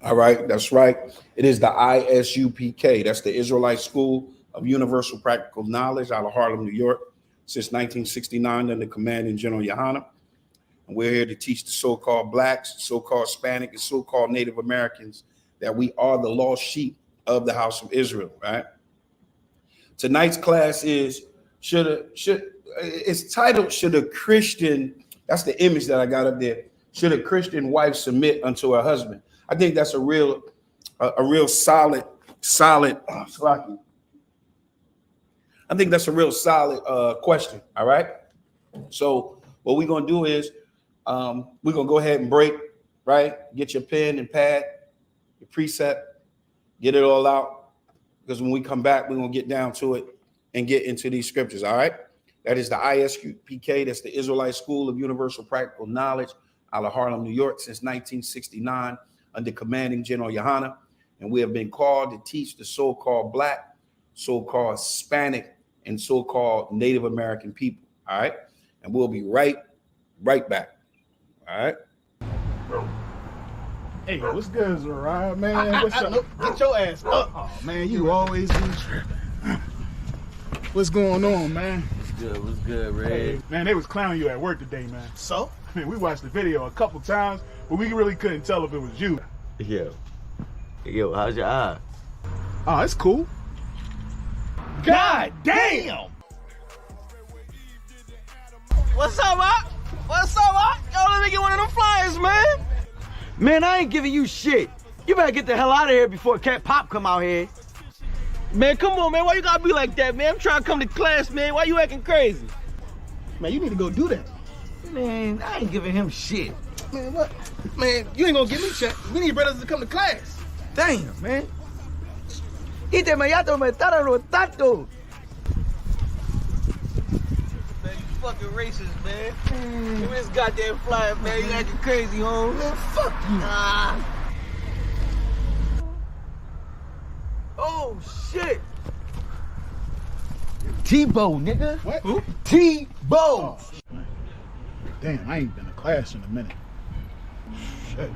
All right, that's right. It is the ISUPK. That's the Israelite School of Universal Practical Knowledge out of Harlem, New York, since 1969 under commanding General Yohana. And we're here to teach the so-called blacks, so-called Hispanic, and so-called Native Americans that we are the lost sheep of the house of Israel, right? Tonight's class is it's titled Should a Christian, that's the image that I got up there. Should a Christian wife submit unto her husband? I think that's a real solid. I think that's a real solid question. All right. So what we're gonna do is we're gonna go ahead and break, right? Get your pen and pad, your precept, get it all out. Because when we come back, we're gonna get down to it and get into these scriptures. All right. That is the ISUPK. That's the Israelite School of Universal Practical Knowledge out of Harlem, New York, since 1969. Under commanding General Yohana, and we have been called to teach the so-called black, so-called Hispanic, and so-called Native American people. All right, and we'll be right back. All right. Hey, what's good, Zariah, man? What's up? Get your ass up. Oh man, you always do tripping. What's going on, man? What's good, Red? Hey, man, they was clowning you at work today, man. So? I mean, we watched the video a couple times, but we really couldn't tell if it was you. Yo, how's your eye? Oh, it's cool. God damn! What's up, Op? What's up, Op? Yo, let me get one of them flyers, man. Man, I ain't giving you shit. You better get the hell out of here before Cat Pop come out here. Man, come on, man. Why you gotta be like that, man? I'm trying to come to class, man. Why you acting crazy? Man, you need to go do that. Man, I ain't giving him shit. Man, what? Man, you ain't gonna give me shit. We need brothers to come to class. Damn, man. Ite me yato me taro tato. Man, you fucking racist, man. Give me this goddamn flyer, man. You acting crazy, home. Man, fuck you. Oh, shit. Tebow, nigga. What? Who? Tebow. Oh, damn, I ain't been to class in a minute. Shit.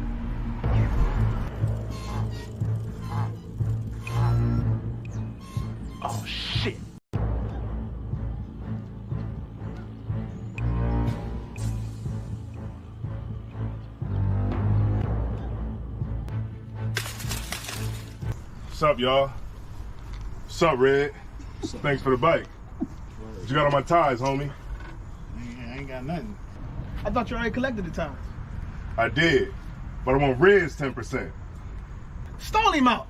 Oh, shit. What's up, y'all? What's up, Red? Thanks for the bike. What you got on my ties, homie? I ain't got nothing. I thought you already collected the ties. I did, but I want Red's 10%. Stall him out.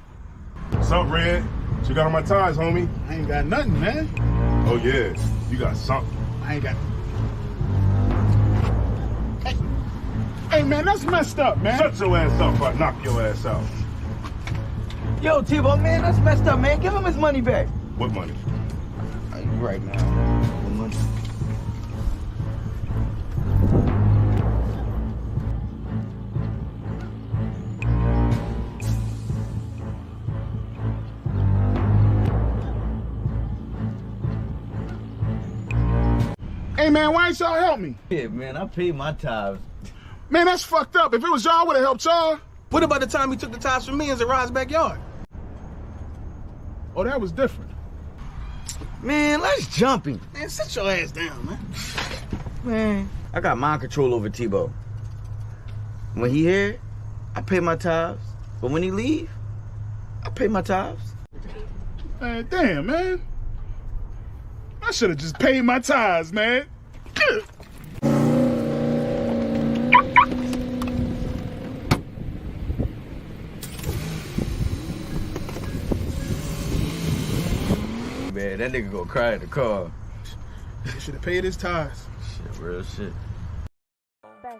What's up, Red? What you got on my ties, homie? I ain't got nothing, man. Oh, yeah. You got something. I ain't got. Hey, man, that's messed up, man. Shut your ass up or I knock your ass out. Yo, Tebow, man, that's messed up, man. Give him his money back. What money? Right now. The money. Hey, man, why ain't y'all help me? Yeah, man, I paid my tithes. Man, that's fucked up. If it was y'all, I would have helped y'all. What about the time he took the ties from me in Zariah's backyard? Oh, that was different. Man, let's jump him. Man, sit your ass down, man. Man, I got mind control over Tebow. When he here, I pay my tithes. But when he leave, I pay my tithes. Man, damn, man. I should have just paid my tithes, man. Man, that nigga gonna cry in the car. He should have paid his tithes. Shit, real shit.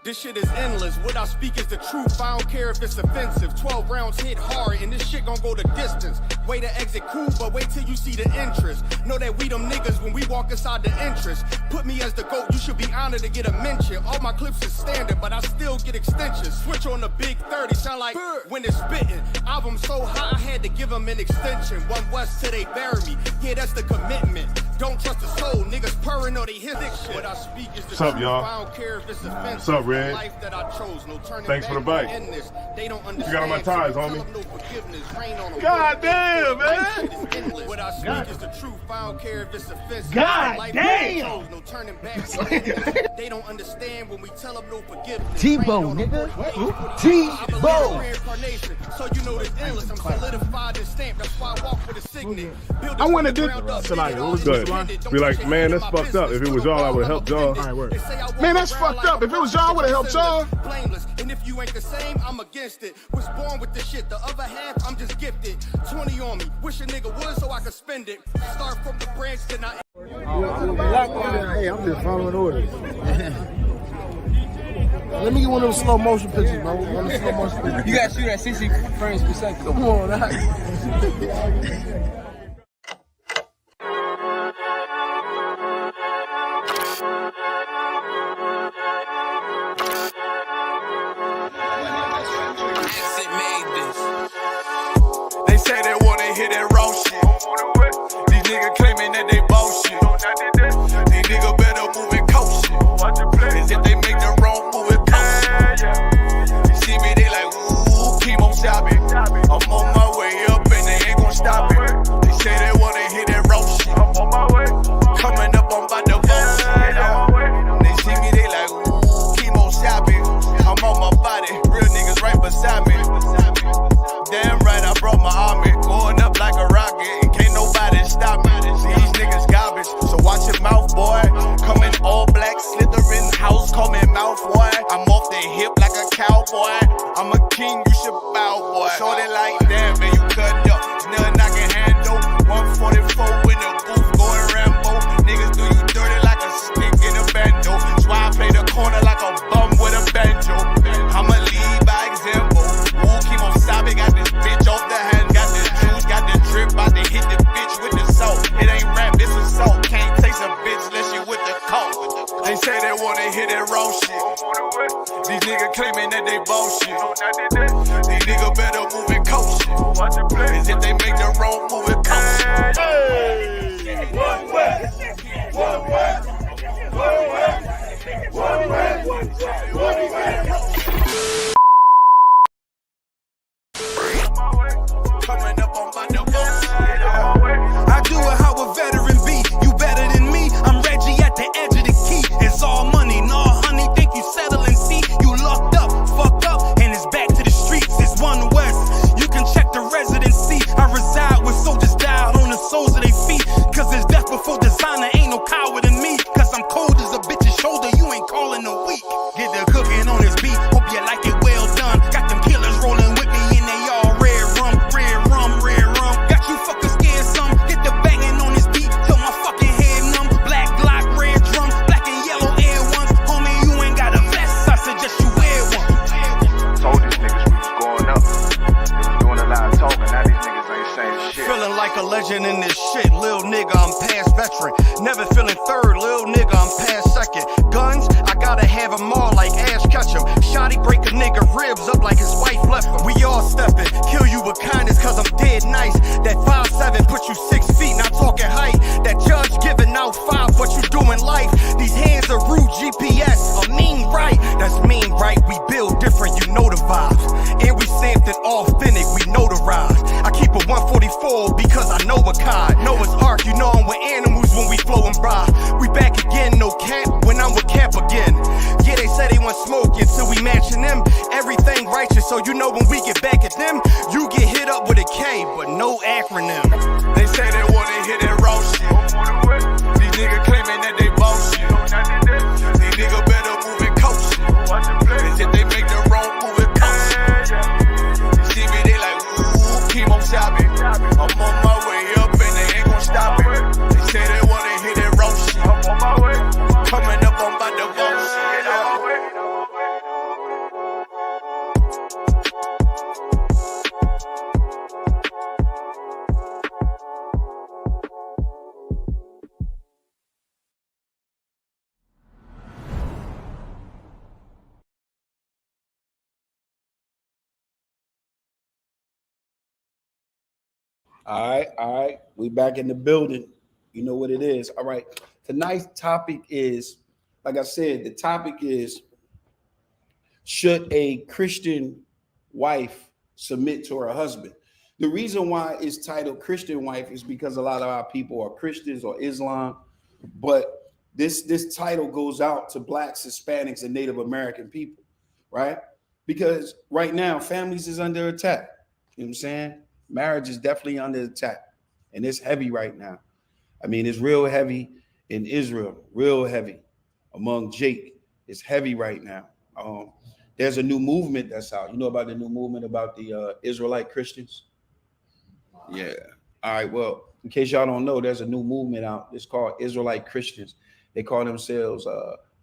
This shit is endless. What I speak is the truth. I don't care if it's offensive. 12 rounds hit hard, and this shit gon' go the distance. Way to exit cool, but wait till you see the interest. Know that we them niggas when we walk inside the entrance. Put me as the GOAT, you should be honored to get a mention. All my clips is standard, but I still get extensions. Switch on the big 30, sound like when it's spitting. Album so high, I had to give them an extension. One West till they bury me. Yeah, that's the commitment. Don't trust the soul, niggas purring or they hit shit. What I speak is the What's up, truth. y'all? I don't care if it's offensive. What's up, Red? Life that I chose, no turning Thanks for the back bike. in this. They don't You understand. got on my tires, so homie. tell them no forgiveness. Rain on them. God damn, Life man. shit is endless. What I speak is the truth. I don't care if it's offensive. God Life damn. that I chose, no turning back. They don't understand when we tell them no forgiveness. T-Bone, Rain on them. nigga. I T-Bone. believe in reincarnation, so you know this endless. I'm solidified and stamped. That's why I walk with a signet. Build I wanna it from the do- ground up, Salaya, did it what all was Good. independent. Don't Be like, shit man, in that's my fucked up. If it business. was y'all, I would've helped y'all. All right, word. They say I walk Man, that's around fucked like up. a If it was boss, y'all, I would've helped y'all. blameless. And if you ain't the same, I'm against it. Was born with the shit. The other half, I'm just gifted. 20 on me. Wish a nigga would so I could spend it. Start from the branch, then I. Hey, I'm just following orders. Let me get one of those slow motion pictures, bro. One of the slow motion pictures. You gotta shoot at 60 frames per second. Come on, that. Exit made this. They say they wanna hit that raw shit. These niggas claiming that they boss shit. These niggas better move and coach shit. As if they make the wrong move and post shit. You see me, they like, ooh, chemo shopping. I'm on my way up and they ain't gon' stop it. They say they wanna hit that raw shit. Coming up, I'm about to vote shit. They see me, they like, ooh, chemo shopping. I'm on my body, real niggas right beside me. Damn right, I brought my army. Going up like a rocket, and can't nobody stop me. These niggas garbage, so watch your mouth, boy. Coming all black, slithering house, call me mouth, boy. I'm off the hip like a cowboy. I'm a king, you should bow, boy. Shorty like, damn, man, you cut up. Nothing I can handle. 144 in the booth, going Rambo. Niggas do you dirty like a stick in a bando. That's why I play the corner like a bum with a banjo. I'ma lead by example. Ooh, keep on stopping, got this bitch off the hand. Got the juice, got the drip, about to hit the bitch with the salt. It ain't rap, it's assault. Can't taste a bitch unless you with the coke. They say they wanna hit that raw shit. These niggas claiming that they boss shit. These niggas better move and coach shit. As if they make the wrong move and coach shit. Coming up on my double shit. I do it how a veteran be. You better than me. I'm Reggie at the edge of the key. It's all money, no honey. Think you settling? See, you locked up, fucked up, and it's back to the streets. It's One West. You can check the residency. I reside with soldiers died on the soles of their feet. Cause it's death before designer. Ain't no coward in me. Cause I'm cold as a bitch's shoulder. You ain't calling a week. Get the cooking on this beat. Hope you like it well done. Got them killers rolling with me and they all red rum, red rum, red rum. Got you fuckers scared some. Get the banging on this beat till my fucking head numb. Black Glock, red drum, black and yellow air ones. Homie, you ain't got a vest. I suggest you wear one. Told these niggas we was going up. They was doing a lot of talking, now these niggas ain't saying shit. Feeling like a legend in this shit, lil nigga, I'm past veteran. Never feeling third, lil nigga, I'm past second. Guns, I gotta have them all like Ash Ketchum. Shotty break a nigga ribs up like his wife left him. We all stepping, kill you with kindness cause I'm dead nice. That 5'7" put you 6 feet, not talking height. That judge giving out 5, but you doing life. These hands are rude GPS, a mean right. That's mean right, we build different, you know the vibes. And we stamped it authentic, we notarized. I keep a 144 because I know a kind. Noah's Ark, you know I'm with animals when we flowing by. We back again, no cap, when I'm with Cap again. Yeah, they say they want smoke until we matching them. Everything righteous, so you know when we get back at them, you get hit up with a K, but no acronym. They say they wanna hit that raw shit. These niggas claiming that they boss shit. These niggas better move and coach shit. As if they make the wrong move and coach shit. You see me, they like, ooh, chemo shopping. I'm on my way up and they ain't gon' stop it. They say they wanna hit that raw shit. Coming up, I'm about to vote shit. All right. We back in the building. You know what it is. All right. Tonight's topic is, like I said, the topic is, should a Christian wife submit to her husband? The reason why it's titled Christian wife is because a lot of our people are Christians or Islam, but this title goes out to Blacks, Hispanics, and Native American people, right? Because right now, families is under attack. You know what I'm saying? Marriage is definitely under attack, and it's heavy right now. I mean, it's real heavy in Israel, real heavy among Jake. It's heavy right now. There's a new movement that's out. You know about the new movement about the Israelite Christians? Yeah. All right. Well, in case y'all don't know, there's a new movement out. It's called Israelite Christians. They call themselves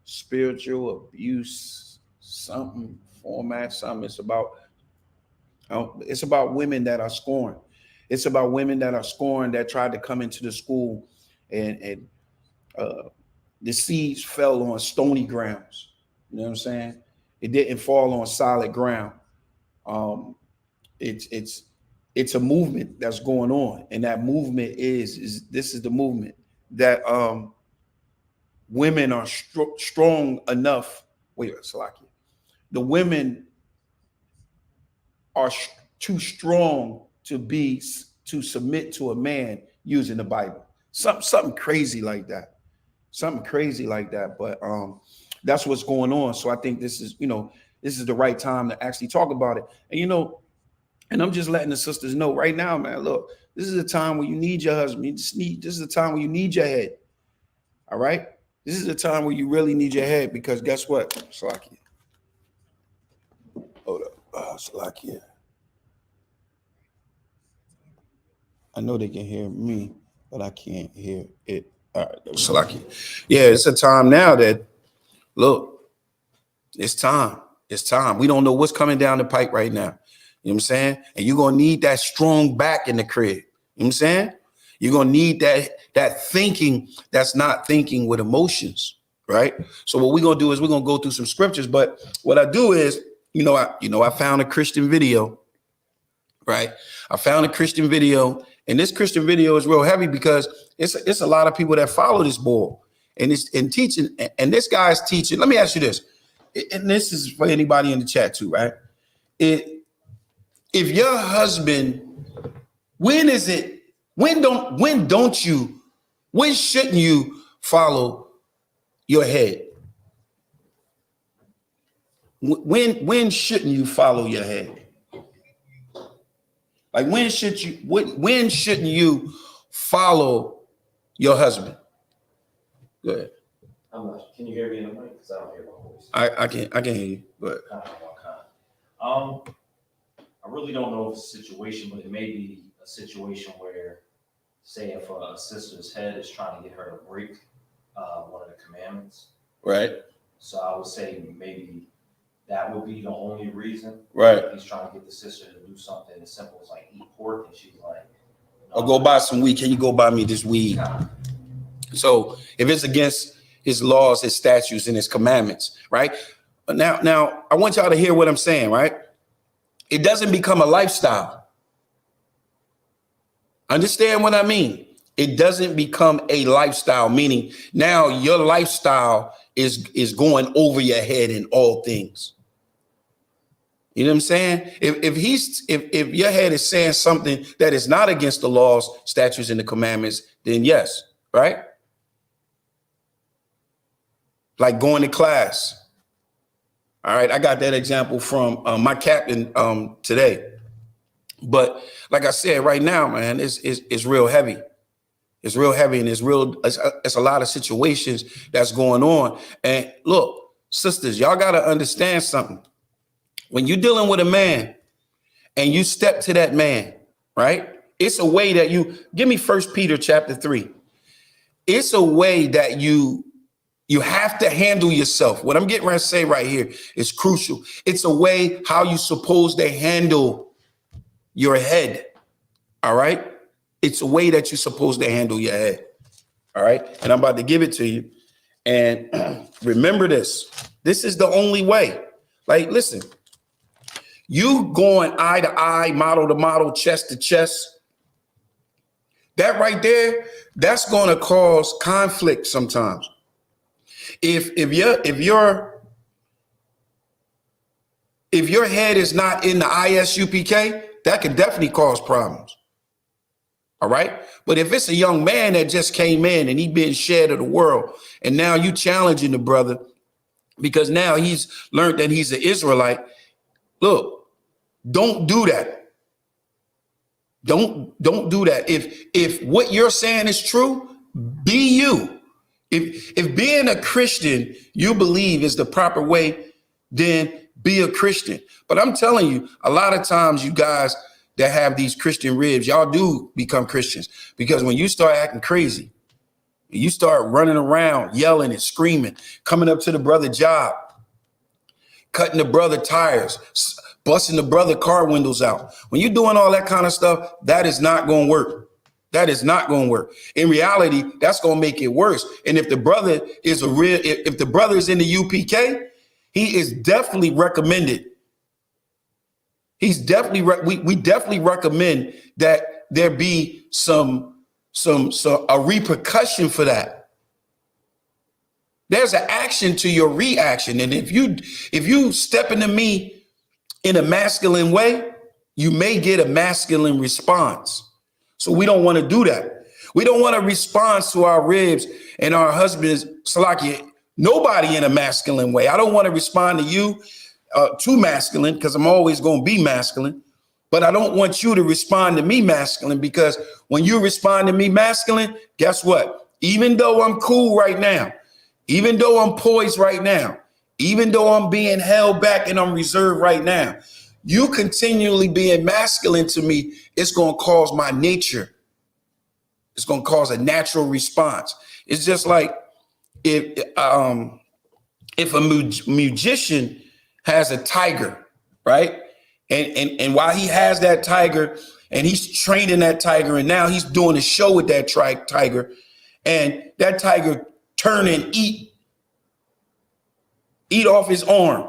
spiritual abuse, something format, something. It's about women that are scorned. It's about women that are scorned that tried to come into the school and the seeds fell on stony grounds. You know what I'm saying? It didn't fall on solid ground. It's a movement that's going on, and that movement is the movement that women are strong enough. Wait, Salakia. The women are too strong to submit to a man using the Bible. Something crazy like that. Something crazy like that. But that's what's going on. So I think this is the right time to actually talk about it. And I'm just letting the sisters know right now, man, look, this is a time where you need your husband. This is a time where you need your head. All right? This is a time where you really need your head, because guess what? Salakia. Hold up. Salakia. I know they can hear me, but I can't hear it. All right, Salakia. Yeah, it's a time now that, look, it's time. It's time. We don't know what's coming down the pipe right now. You know what I'm saying? And you're going to need that strong back in the crib. You know what I'm saying? You're going to need that thinking that's not thinking with emotions, right? So what we're going to do is we're going to go through some scriptures. But what I do is, I found a Christian video, right? I found a Christian video, and this Christian video is real heavy because it's a lot of people that follow this boy, and it's in teaching, and this guy's teaching. Let me ask you this, and this is for anybody in the chat too, right? If your husband, when shouldn't you follow your head? When shouldn't you follow your head? Like when shouldn't you follow your husband? Go ahead. Can you hear me in the mic? Because I don't hear my voice. I can hear you. Go ahead. I really don't know if it's a situation, but it may be a situation where, say, if a sister's head is trying to get her to break one of the commandments. Right. So I would say maybe that would be the only reason. Right. He's trying to get the sister to do something as simple as like eat pork, and she's like, or go buy some weed. Can you go buy me this weed? So if it's against his laws, his statutes, and his commandments, right? Now I want y'all to hear what I'm saying, right? It doesn't become a lifestyle. Understand what I mean? It doesn't become a lifestyle, meaning now your lifestyle is going over your head in all things. You know what I'm saying? If your head is saying something that is not against the laws, statutes, and the commandments, then yes, right? Like going to class. All right, I got that example from my captain today. But like I said, right now, man, it's real heavy. It's real heavy, and it's a lot of situations that's going on. And look, sisters, y'all got to understand something. When you're dealing with a man and you step to that man, right? It's a way that give me 1 Peter chapter 3. It's a way that you have to handle yourself. What I'm getting ready to say right here is crucial. It's a way how you supposed to handle your head. All right. It's a way that you're supposed to handle your head. All right. And I'm about to give it to you. And remember this. This is the only way. Like, listen, you going eye to eye, model to model, chest to chest. That right there, that's going to cause conflict sometimes. If your head is not in the ISUPK, that could definitely cause problems. All right. But if it's a young man that just came in and he been shed of the world, and now you challenging the brother because now he's learned that he's an Israelite, look, don't do that. Don't do that. If what you're saying is true, be you. If being a Christian you believe is the proper way, then be a Christian. But I'm telling you, a lot of times you guys that have these Christian ribs, y'all do become Christians, because when you start acting crazy, you start running around, yelling and screaming, coming up to the brother job, cutting the brother tires, busting the brother car windows out. When you're doing all that kind of stuff, that is not going to work. That is not going to work. In reality, that's going to make it worse. And if the brother is if the brother is in the UPK, he is definitely recommended. He's definitely, we definitely recommend that there be a repercussion for that. There's an action to your reaction. And if you step into me in a masculine way, you may get a masculine response. So we don't want to do that. We don't want to respond to our ribs and our husbands, Salakia, nobody in a masculine way. I don't want to respond to you too masculine, because I'm always going to be masculine. But I don't want you to respond to me masculine, because when you respond to me masculine, guess what? Even though I'm cool right now, even though I'm poised right now, even though I'm being held back and I'm reserved right now, you continually being masculine to me, it's going to cause my nature. It's going to cause a natural response. It's just like if a magician has a tiger, right? And while he has that tiger and he's training that tiger, and now he's doing a show with that tiger, and that tiger turn and eat off his arm.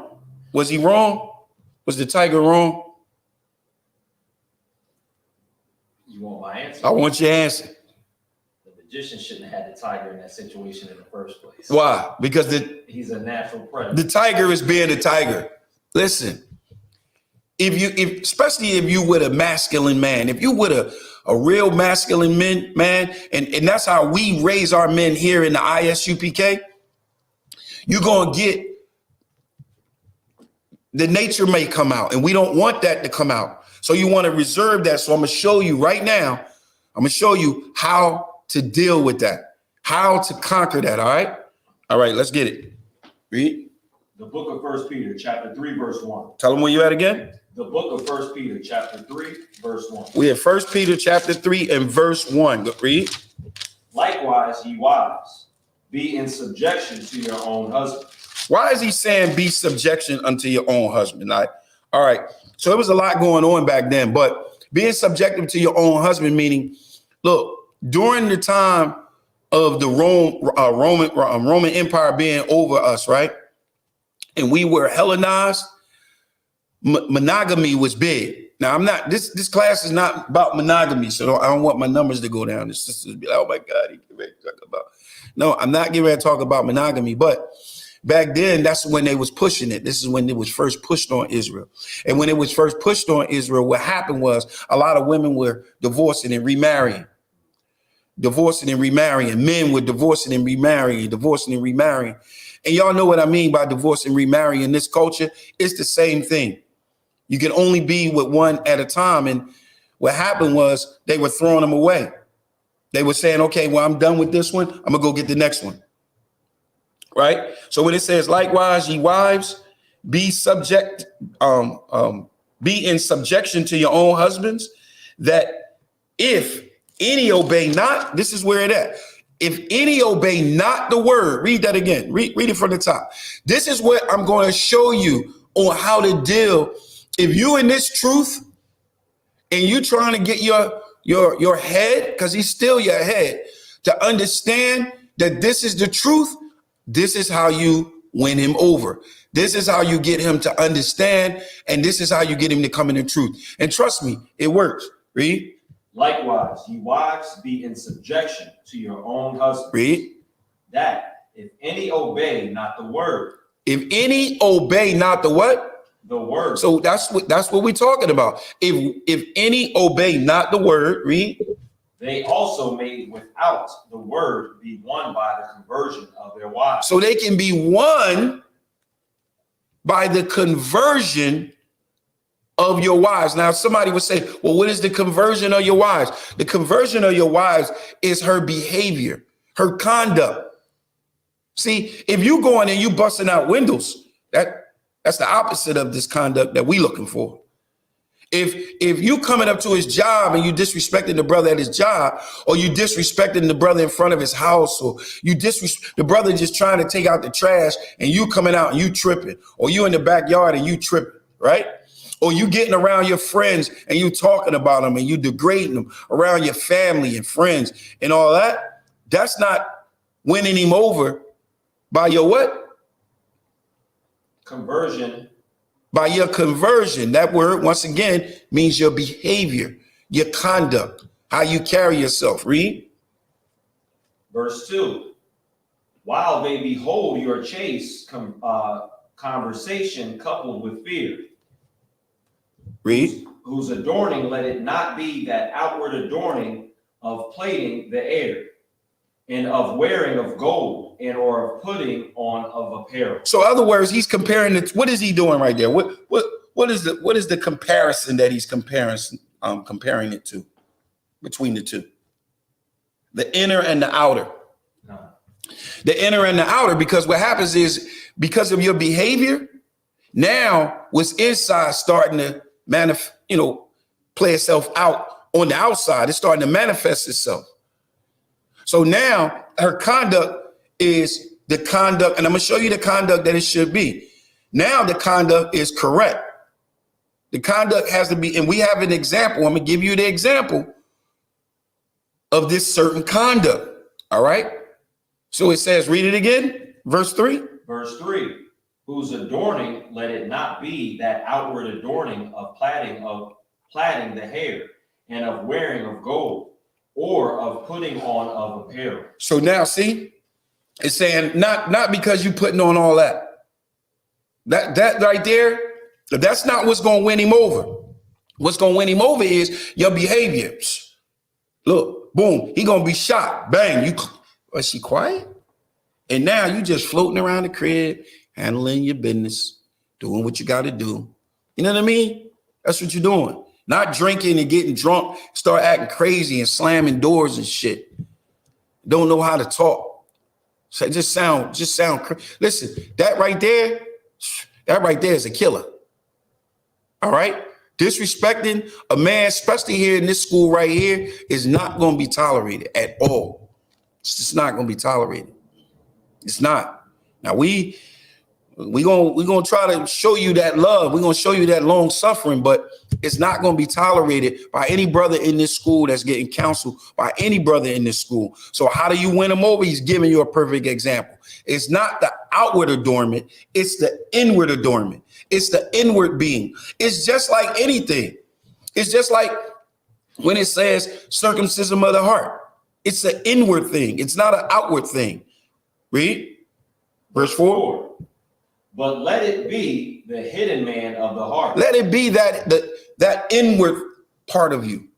Was he wrong? Was the tiger wrong? You want my answer? I want your answer. The magician shouldn't have had the tiger in that situation in the first place. Why? Because he's a natural predator. The tiger is being a tiger. Listen, especially if you with a masculine man, if you with a real masculine man, and that's how we raise our men here in the ISUPK, you're going to get, the nature may come out, and we don't want that to come out. So you want to reserve that. So I'm going to show you right now, I'm going to show you how to deal with that, how to conquer that. All right. All right. Let's get it. Read. The book of 1 Peter, chapter 3, verse 1. Tell them where you at again. The book of 1 Peter, chapter 3, verse 1. We have 1 Peter, chapter 3, and verse 1. Go read. Likewise, ye wives, be in subjection to your own husband. Why is he saying be subjection unto your own husband? All right. So there was a lot going on back then, but being subjective to your own husband, meaning, look, during the time of the Roman Empire being over us, right? And we were Hellenized, monogamy was big. Now, I'm not, this class is not about monogamy, so I don't want my numbers to go down. The sisters be like, oh my God, he get ready to talk about. No, I'm not getting ready to talk about monogamy, but back then, that's when they was pushing it. This is when it was first pushed on Israel. And when it was first pushed on Israel, what happened was a lot of women were divorcing and remarrying. Men were divorcing and remarrying. And y'all know what I mean by divorce and remarrying in this culture. It's the same thing. You can only be with one at a time. And what happened was they were throwing them away. They were saying, okay, well, I'm done with this one. I'm gonna go get the next one. Right? So when it says, likewise, ye wives, be in subjection to your own husbands, that if any obey not, this is where it at. If any obey not the word, read that again. Read it from the top. This is what I'm going to show you on how to deal. If you in this truth and you trying to get your head, because he's still your head, to understand that this is the truth, this is how you win him over. This is how you get him to understand, and this is how you get him to come in the truth. And trust me, it works. Read. Likewise, ye wives, be in subjection to your own husbands. Read. That if any obey not the word. If any obey not the what? The word. So that's what we're talking about. If any obey not the word, read. They also may without the word be won by the conversion of their wives. So they can be won by the conversion of your wives. Now, somebody would say, well, what is the conversion of your wives? The conversion of your wives is her behavior, her conduct. See, if you going and you busting out windows, that's the opposite of this conduct that we looking for. If you coming up to his job and you disrespecting the brother at his job, or you disrespecting the brother in front of his house, or you the brother just trying to take out the trash and you coming out and you tripping, or you in the backyard and you tripping, right? Or you getting around your friends and you talking about them and you degrading them around your family and friends and all that, that's not winning him over by your what? Conversion. By your conversion. That word, once again, means your behavior, your conduct, how you carry yourself. Read. Verse 2. While they behold your chaste conversation coupled with fear. Read. Whose adorning, let it not be that outward adorning of plating the air, and of wearing of gold, and or of putting on of apparel. So, in other words, he's comparing it. What is he doing right there? What is the comparison that he's comparing it to between the two? The inner and the outer. The inner and the outer, because what happens is because of your behavior, now what's inside starting to play itself out on the outside. It's starting to manifest itself. So now her conduct is the conduct, and I'm going to show you the conduct that it should be. Now the conduct is correct. The conduct has to be, and we have an example. I'm going to give you the example of this certain conduct. All right. So it says, read it again. Verse 3. Verse 3. Whose adorning, let it not be that outward adorning of plaiting the hair, and of wearing of gold, or of putting on of apparel. So now see, it's saying not because you putting on all that. That right there, that's not what's going to win him over. What's going to win him over is your behavior. Look, boom, he going to be shot. Bang, was she quiet? And now you just floating around the crib, handling your business, doing what you got to do. You know what I mean? That's what you're doing. Not drinking and getting drunk, start acting crazy and slamming doors and shit. Don't know how to talk. So just sound crazy. Listen, that right there is a killer. All right? Disrespecting a man, especially here in this school right here, is not going to be tolerated at all. It's just not going to be tolerated. It's not. Now we gonna try to show you that love. We're gonna show you that long suffering, but it's not gonna be tolerated by any brother in this school that's getting counseled by any brother in this school. So how do you win them over? He's giving you a perfect example. It's not the outward adornment, it's the inward adornment. It's the inward being. It's just like anything. It's just like when it says circumcision of the heart. It's an inward thing. It's not an outward thing. Read verse 4. But let it be the hidden man of the heart. Let it be that inward part of you.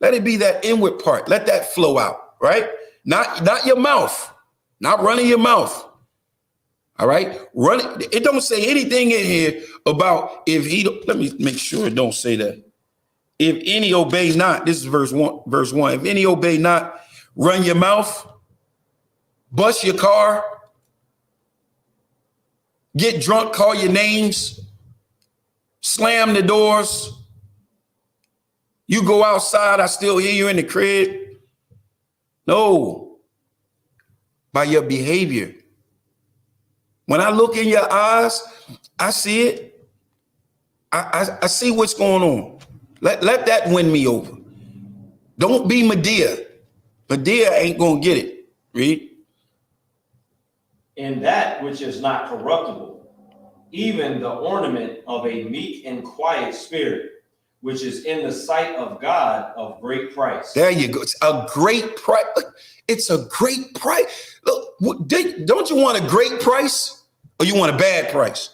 Let it be that inward part. Let that flow out, right? Not your mouth, not running your mouth. All right. It don't say anything in here about let me make sure it don't say that. If any obey not, this is verse 1. If any obey not, run your mouth, bust your car, get drunk, call your names, slam the doors. You go outside, I still hear you in the crib. No, by your behavior. When I look in your eyes, I see it. I see what's going on. Let that win me over. Don't be Medea. Medea ain't gonna get it. Read. In that which is not corruptible, even the ornament of a meek and quiet spirit, which is in the sight of God of great price. There you go. It's a great price. It's a great price. Look, don't you want a great price or you want a bad price?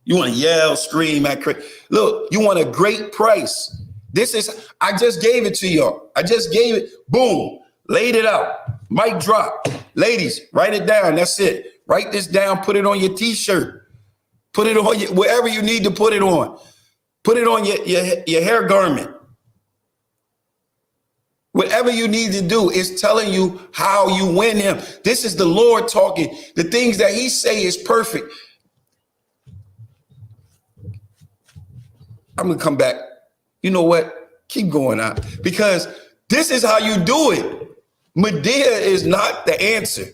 You want to yell, scream at crazy. Look, you want a great price. I just gave it to y'all. I just gave it. Boom. Laid it out. Mic drop. Ladies, write it down. That's it. Write this down. Put it on your t-shirt. Put it on wherever you need to put it on. Put it on your hair garment. Whatever you need to do is telling you how you win him. This is the Lord talking. The things that he say is perfect. I'm going to come back. You know what? Keep going out because this is how you do it. Medea is not the answer.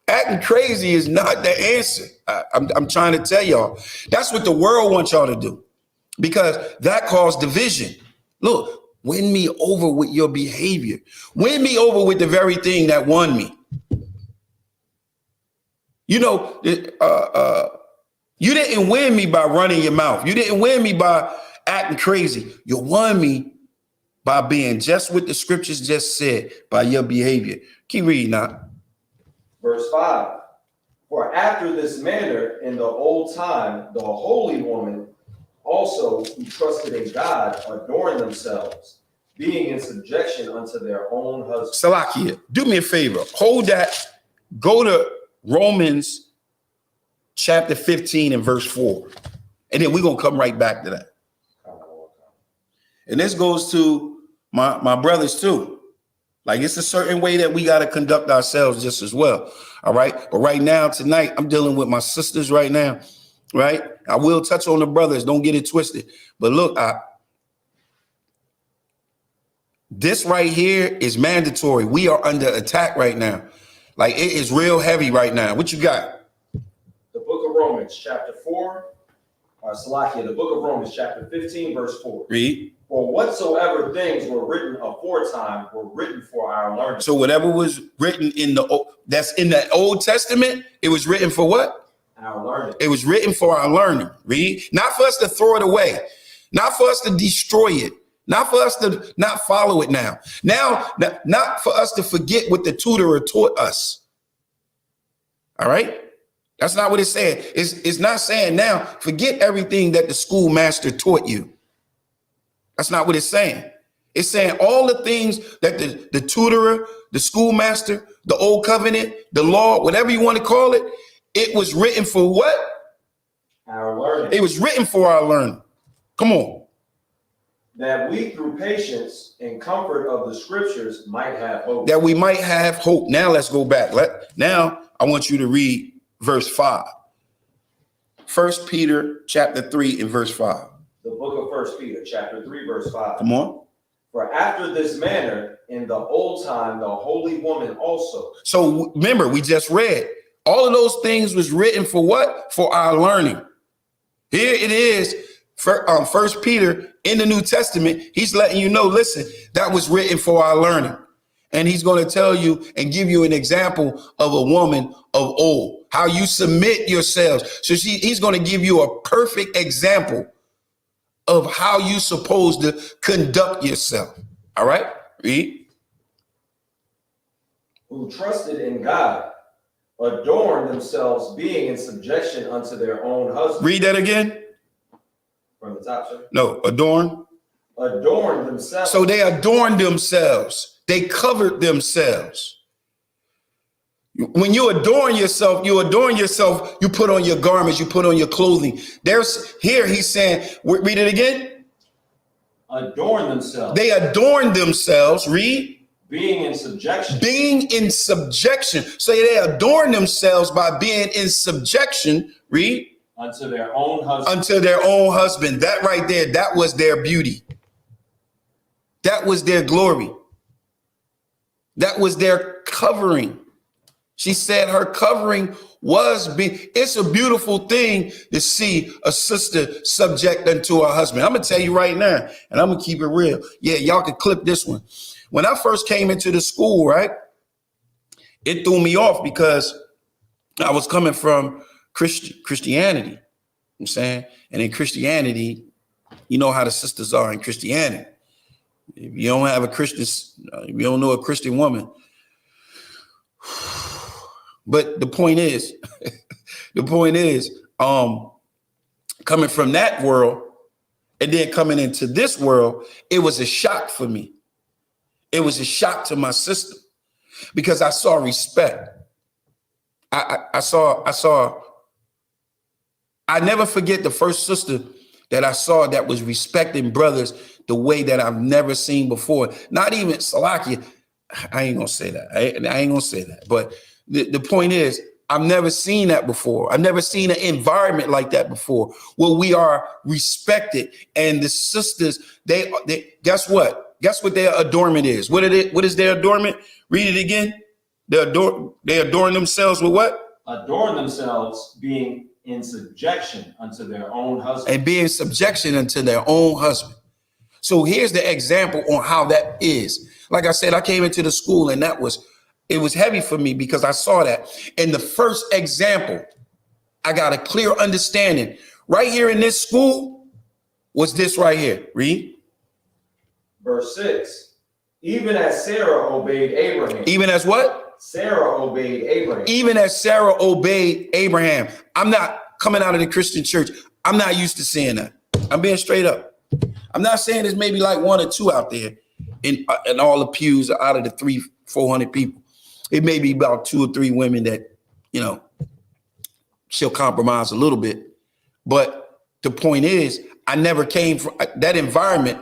Acting crazy is not the answer. I'm trying to tell y'all. That's what the world wants y'all to do because that caused division. Look, win me over with your behavior. Win me over with the very thing that won me. You know, you didn't win me by running your mouth. You didn't win me by acting crazy. You won me by being just what the scriptures just said, by your behavior. Keep reading now. Verse 5. For after this manner in the old time, the holy woman also who trusted in God adorned themselves, being in subjection unto their own husbands. Salakia, do me a favor. Hold that. Go to Romans chapter 15 and verse 4. And then we're going to come right back to that. And this goes to my brothers too. Like it's a certain way that we got to conduct ourselves just as well. All right. But right now, tonight, I'm dealing with my sisters right now. Right. I will touch on the brothers. Don't get it twisted. But look, this right here is mandatory. We are under attack right now. Like it is real heavy right now. What you got? The book of Romans, chapter 4. Salakia, the book of Romans, chapter 15, verse 4. Read. For whatsoever things were written aforetime were written for our learning. So whatever was written that's in the Old Testament, it was written for what? Our learning. It was written for our learning. Read. Not for us to throw it away. Not for us to destroy it. Not for us to not follow it now. Not for us to forget what the tutor taught us. All right? That's not what it's saying. It's not saying now, forget everything that the schoolmaster taught you. That's not what it's saying. It's saying all the things that the tutorer, the schoolmaster, the old covenant, the law, whatever you want to call it, it was written for what? Our learning. It was written for our learning. Come on. That we through patience and comfort of the scriptures might have hope. That we might have hope. Now let's go back. Now I want you to read verse 5. 1 Peter chapter 3 and verse 5. The book of 1 Peter, chapter 3, verse 5. Come on. For after this manner, in the old time, the holy woman also. So remember, we just read. All of those things was written for what? For our learning. Here it is, 1 Peter in the New Testament. He's letting you know, listen, that was written for our learning. And he's going to tell you and give you an example of a woman of old, how you submit yourselves. So he's going to give you a perfect example of how you supposed to conduct yourself. All right, read. Who trusted in God, adorned themselves, being in subjection unto their own husbands. Read that again. From the top, sir. No, adorn. Adorned themselves. So they adorned themselves. They covered themselves. When you adorn yourself, you put on your garments, you put on your clothing. Here he's saying, read it again. Adorn themselves. They adorn themselves, read. Being in subjection. Being in subjection. So they adorn themselves by being in subjection, read. Unto their own husband. Unto their own husband. That right there, that was their beauty. That was their glory. That was their covering. She said her covering it's a beautiful thing to see a sister subject unto her husband. I'm going to tell you right now, and I'm going to keep it real. Yeah, y'all can clip this one. When I first came into the school, right, it threw me off because I was coming from Christianity, you know what I'm saying? And in Christianity, You know how the sisters are in Christianity. If you don't have a Christian, if you don't know a Christian woman. But the point is, coming from that world and then coming into this world, it was a shock for me. It was a shock to my system because I saw respect. I never forget the first sister that I saw that was respecting brothers the way that I've never seen before. Not even Salakia. I ain't gonna say that. I ain't gonna say that. But the point is, I've never seen that before. I've never seen an environment like that before where we are respected. And the sisters, they guess what? Guess what their adornment is? What is their adornment? Read it again. They adorn themselves with what? Adorn themselves being in subjection unto their own husband. And being subjection unto their own husband. So here's the example on how that is. Like I said, I came into the school and it was heavy for me because I saw that. And the first example, I got a clear understanding right here in this school was this right here. Read. Verse 6. Even as Sarah obeyed Abraham. Even as what? Sarah obeyed Abraham. Even as Sarah obeyed Abraham. I'm not coming out of the Christian church. I'm not used to seeing that. I'm being straight up. I'm not saying there's maybe like one or two out there in all the pews out of the 300-400 people. It may be about 2 or 3 women that, she'll compromise a little bit. But the point is, I never came from that environment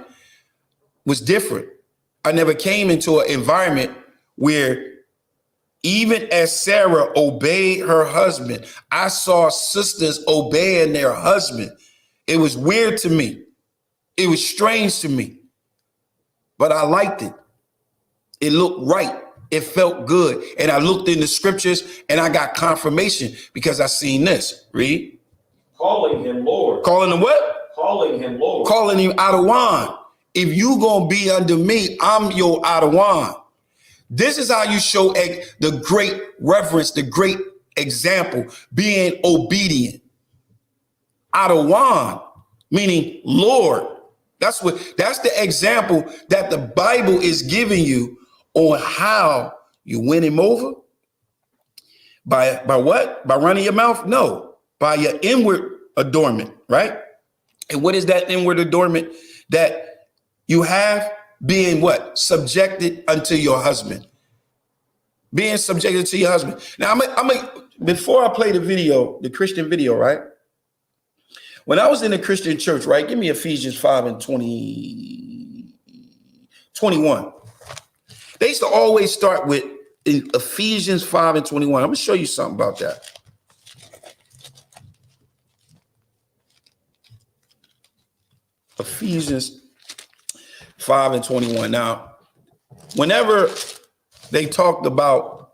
was different. I never came into an environment where even as Sarah obeyed her husband, I saw sisters obeying their husband. It was weird to me. It was strange to me, but I liked it. It looked right. It felt good. And I looked in the scriptures and I got confirmation because I seen this. Read. Calling him Lord. Calling him what? Calling him Lord. Calling him Adawan. If you gonna be under me, I'm your Adawan. This is how you show the great reverence, the great example, being obedient. Adawan, meaning Lord. That's the example that the Bible is giving you on how you win him over. By what? By running your mouth? No, by your inward adornment, right? And what is that inward adornment that you have? Being what? Subjected unto your husband. Being subjected to your husband. Now, before I play the video, the Christian video, right? When I was in the Christian church, right? Give me Ephesians 5 and 21. They used to always start with in Ephesians 5 and 21. I'm going to show you something about that. Ephesians 5 and 21. Now, whenever they talked about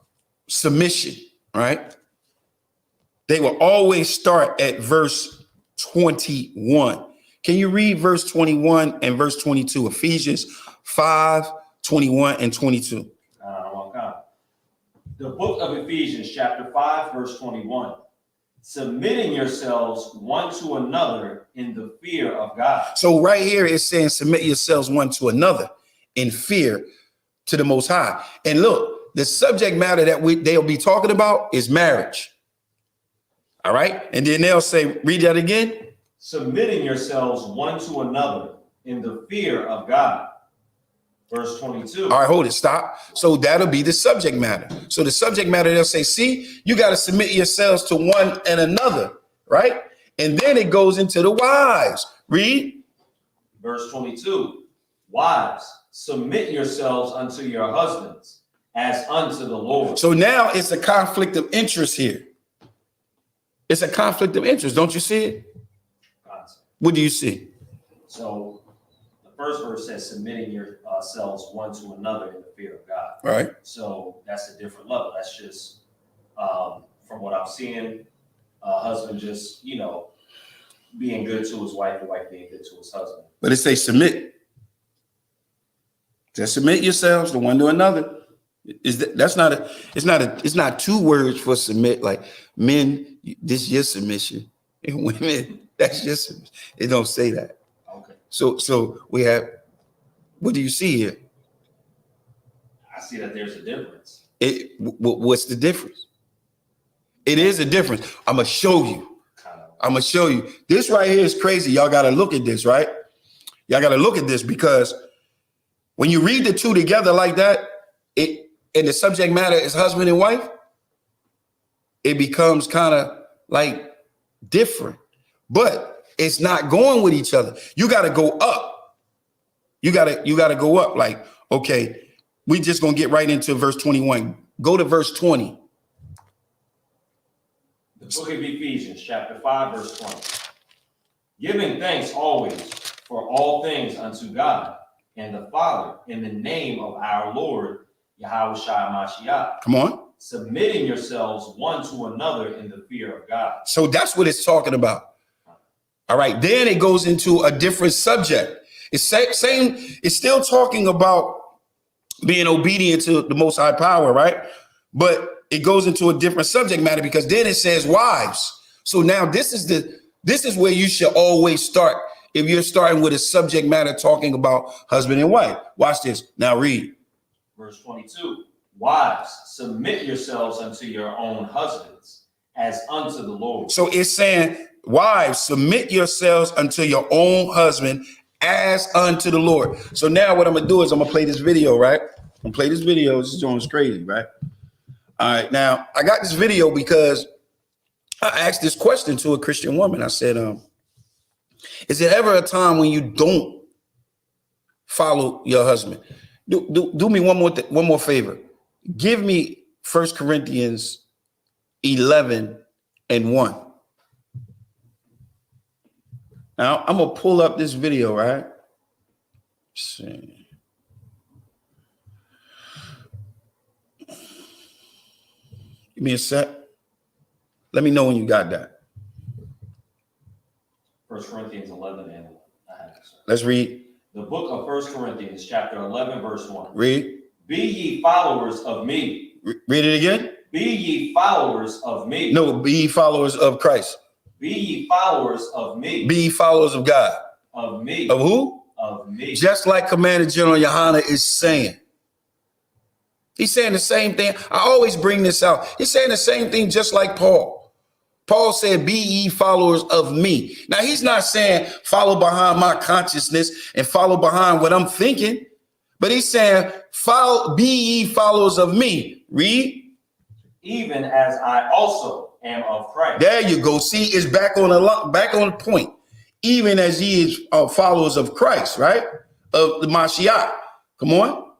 submission, right? They will always start at verse 21. Can you read verse 21 and verse 22? Ephesians 5, 21 and 22. The book of Ephesians, chapter 5, verse 21. Submitting yourselves one to another in the fear of God. So right here it's saying submit yourselves one to another in fear to the Most High. And look, the subject matter that they'll be talking about is marriage. All right. And then they'll say, read that again. Submitting yourselves one to another in the fear of God. Verse 22. All right, hold it, stop. So that'll be the subject matter. So the subject matter, they'll say, see, you got to submit yourselves to one and another, right? And then it goes into the wives. Read. Verse 22. Wives, submit yourselves unto your husbands as unto the Lord. So now it's a conflict of interest here. It's a conflict of interest. Don't you see it? What do you see? So the first verse says submitting yourselves one to another in the fear of God. Right. So that's a different level. That's just from what I'm seeing, husband just, being good to his wife, the wife being good to his husband. But it says submit. Just submit yourselves to one to another. It's not 2 words for submit, like men, this is your submission. And women, that's just, it don't say that. Okay. So we have, what do you see here? I see that there's a difference. What's the difference? It is a difference. I'm going to show you. I'm going to show you. This right here is crazy. Y'all got to look at this, right? Y'all got to look at this, because when you read the two together like that, and the subject matter is husband and wife, it becomes kind of like different, but it's not going with each other. You got to go up. You got to go up. Like, okay, we just going to get right into verse 21. Go to verse 20. The book of Ephesians, chapter 5, verse 20. Giving thanks always for all things unto God and the Father in the name of our Lord Yahushua Mashiach. Come on. Submitting yourselves one to another in the fear of God. So that's what it's talking about. All right. Then it goes into a different subject. It's saying it's still talking about being obedient to the Most High Power, right? But it goes into a different subject matter, because then it says wives. So now this is where you should always start if you're starting with a subject matter talking about husband and wife. Watch this. Now read. Verse 22. Wives, submit yourselves unto your own husbands as unto the Lord. So it's saying, wives, submit yourselves unto your own husband as unto the Lord. So now what I'm going to do is I'm going to play this video, right? I'm going to play this video. This joint is crazy, right? All right. Now, I got this video because I asked this question to a Christian woman. I said, is there ever a time when you don't follow your husband? Do me one more favor. Give me 1 Corinthians 11:1. Now, I'm going to pull up this video, right? Let's see. Give me a sec. Let me know when you got that. 1 Corinthians 11:1. Let's read. The book of 1 Corinthians, chapter 11, verse 1. Read. Be ye followers of me. Read it again. Be ye followers of me. No, be ye followers of Christ. Be ye followers of me. Be ye followers of God. Of me. Of who? Of me. Just like Commander General Yohana is saying. He's saying the same thing. I always bring this out. He's saying the same thing just like Paul. Paul said, be ye followers of me. Now, he's not saying follow behind my consciousness and follow behind what I'm thinking, but he's saying, be ye followers of me. Read. Even as I also am of Christ. There you go. See, it's back on the point. Even as ye are followers of Christ, right? Of the Mashiach. Come on.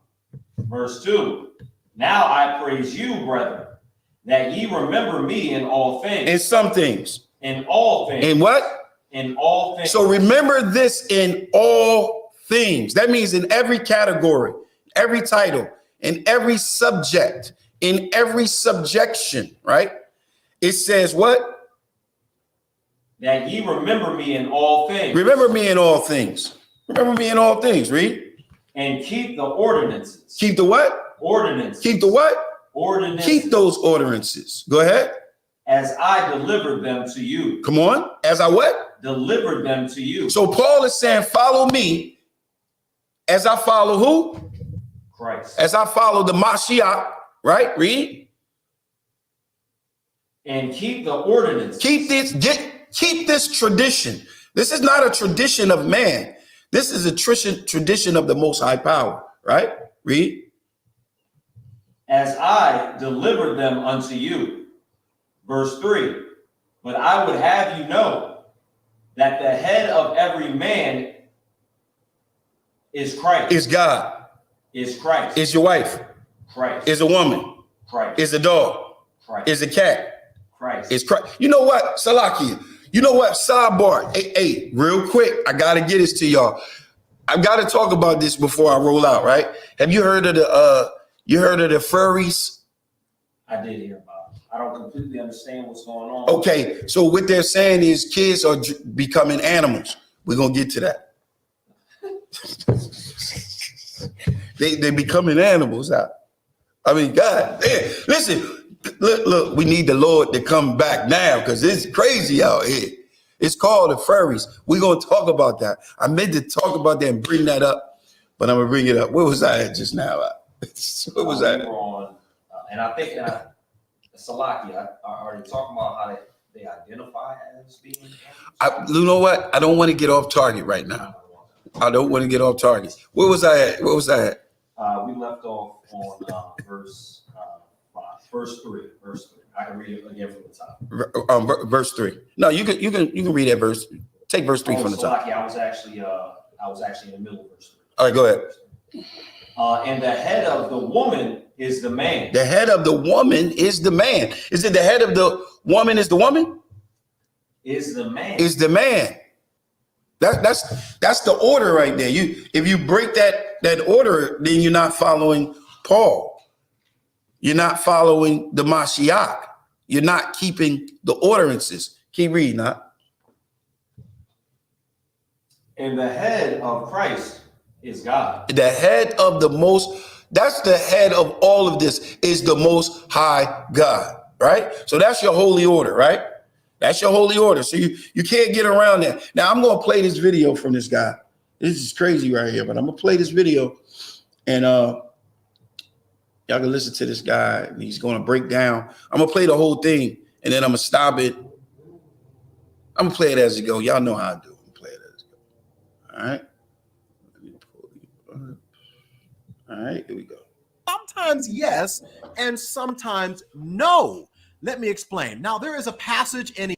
Verse 2. Now I praise you, brethren, that ye remember me in all things. In some things. In all things. In what? In all things. So remember this in all things. That means in every category, every title, in every subject, in every subjection, right? It says what? That ye remember me in all things. Remember me in all things. Remember me in all things. Read. And keep the ordinances. Keep the what? Ordinances. Keep the what? Ordinances. Keep those ordinances. Go ahead. As I delivered them to you. Come on. As I what? Delivered them to you. So Paul is saying, follow me as I follow who? Christ. As I follow the Mashiach, right? Read. And keep the ordinances. Keep this tradition. This is not a tradition of man. This is a tradition of the Most High Power, right? Read. As I delivered them unto you. Verse 3. But I would have you know that the head of every man is Christ. Is God. Is Christ. Is your wife. Christ. Is a woman. Christ. Is a dog. Christ. Is a cat. Christ. Is Christ. You know what, Salakia? You know what? Sidebar. Hey, real quick. I got to get this to y'all. I've got to talk about this before I roll out, right? Have you heard of the furries? I did hear about it. I don't completely understand what's going on. Okay, so what they're saying is kids are becoming animals. We're going to get to that. They're becoming animals out. I mean, God, man, listen, look, we need the Lord to come back now because it's crazy out here. It's called the furries. We're going to talk about that. I meant to talk about that and bring that up, but I'm going to bring it up. Where was I at just now? Where was I at? We were on, and I think Salaki, I already talked about how they identify as being. You know what? I don't want to get off target right now. I don't want to get off target. Where was I at? We left off on verse 3. I can read it again from the top. Verse 3. No, you can read that verse. Take verse 3 from the top. I was actually in the middle of verse 3. All right, go ahead. And the head of the woman is the man. The head of the woman is the man. Is it the head of the woman is the woman? Is the man. Is the man. That's the order right there. If you break that order, then you're not following Paul. You're not following the Mashiach. You're not keeping the orderances. Keep reading, huh? And the head of Christ is God. The head of that's the head of all of this is the Most High God, right? So that's your holy order, right? That's your holy order. So you can't get around that. Now I'm going to play this video from this guy. This is crazy right here, but I'm going to play this video and y'all can listen to this guy. And he's going to break down. I'm going to play the whole thing and then I'm going to stop it. I'm going to play it as it goes. Y'all know how I do. I'm going to play it as it goes. All right. All right, here we go. Sometimes yes, and sometimes no. Let me explain. Now, there is a passage in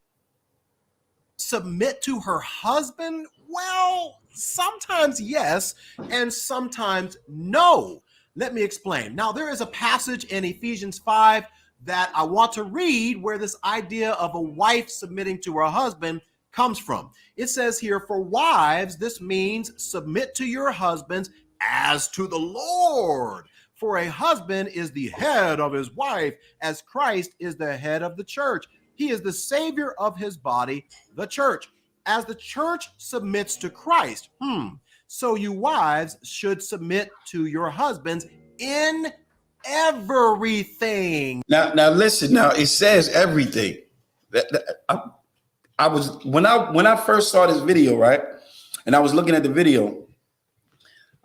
submit to her husband. Well, sometimes yes, and sometimes no. Let me explain. Now, there is a passage in Ephesians 5 that I want to read where this idea of a wife submitting to her husband comes from. It says here, for wives, this means submit to your husbands as to the Lord. For a husband is the head of his wife, as Christ is the head of the church. He is the savior of his body, the church. As the church submits to Christ, so you wives should submit to your husbands in everything. Now listen. Now it says everything. I was when I first saw this video, right, and I was looking at the video.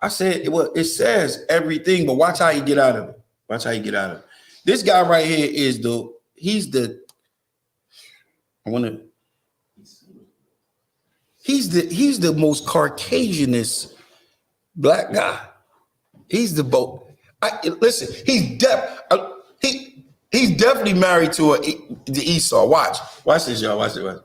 I said, well, it says everything, but watch how you get out of it. Watch how you get out of it. This guy right here is he's the most Caucasianist black guy. He's the boat. Listen, he's definitely married to the Esau. Watch this, y'all. Watch it.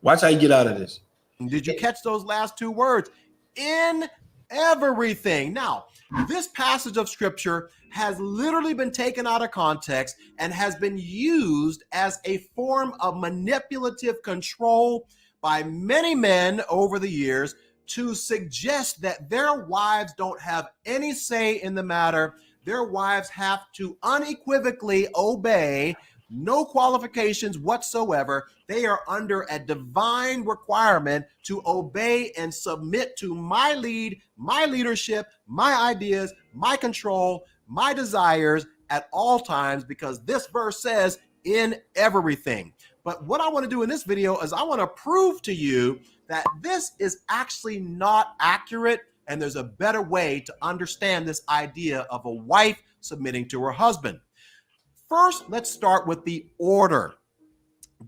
Watch how you get out of this. Did you catch those last two words? In everything. Now, this passage of scripture has literally been taken out of context and has been used as a form of manipulative control by many men over the years to suggest that their wives don't have any say in the matter. Their wives have to unequivocally obey, no qualifications whatsoever. They are under a divine requirement to obey and submit to my lead, my leadership, my ideas, my control, my desires at all times, because this verse says in everything. But what I want to do in this video is I want to prove to you that this is actually not accurate, and there's a better way to understand this idea of a wife submitting to her husband. First, let's start with the order.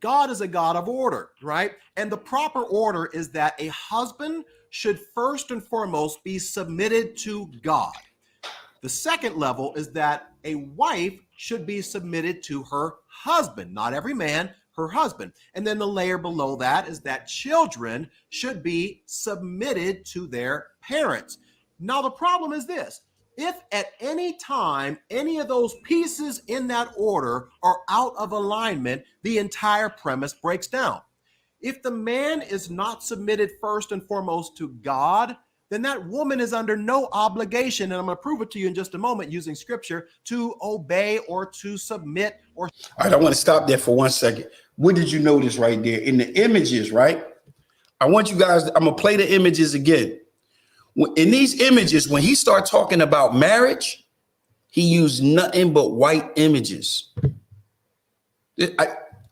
God is a God of order, right? And the proper order is that a husband should first and foremost be submitted to God. The second level is that a wife should be submitted to her husband, not every man, her husband. And then the layer below that is that children should be submitted to their parents. Now, the problem is this. If at any time any of those pieces in that order are out of alignment, the entire premise breaks down. If the man is not submitted first and foremost to God, then that woman is under no obligation, and I'm going to prove it to you in just a moment using scripture, to obey or to submit. All right, I want to stop there for 1 second. What did you notice right there in the images, right? I want you guys, I'm going to play the images again. In these images, when he started talking about marriage, he used nothing but white images.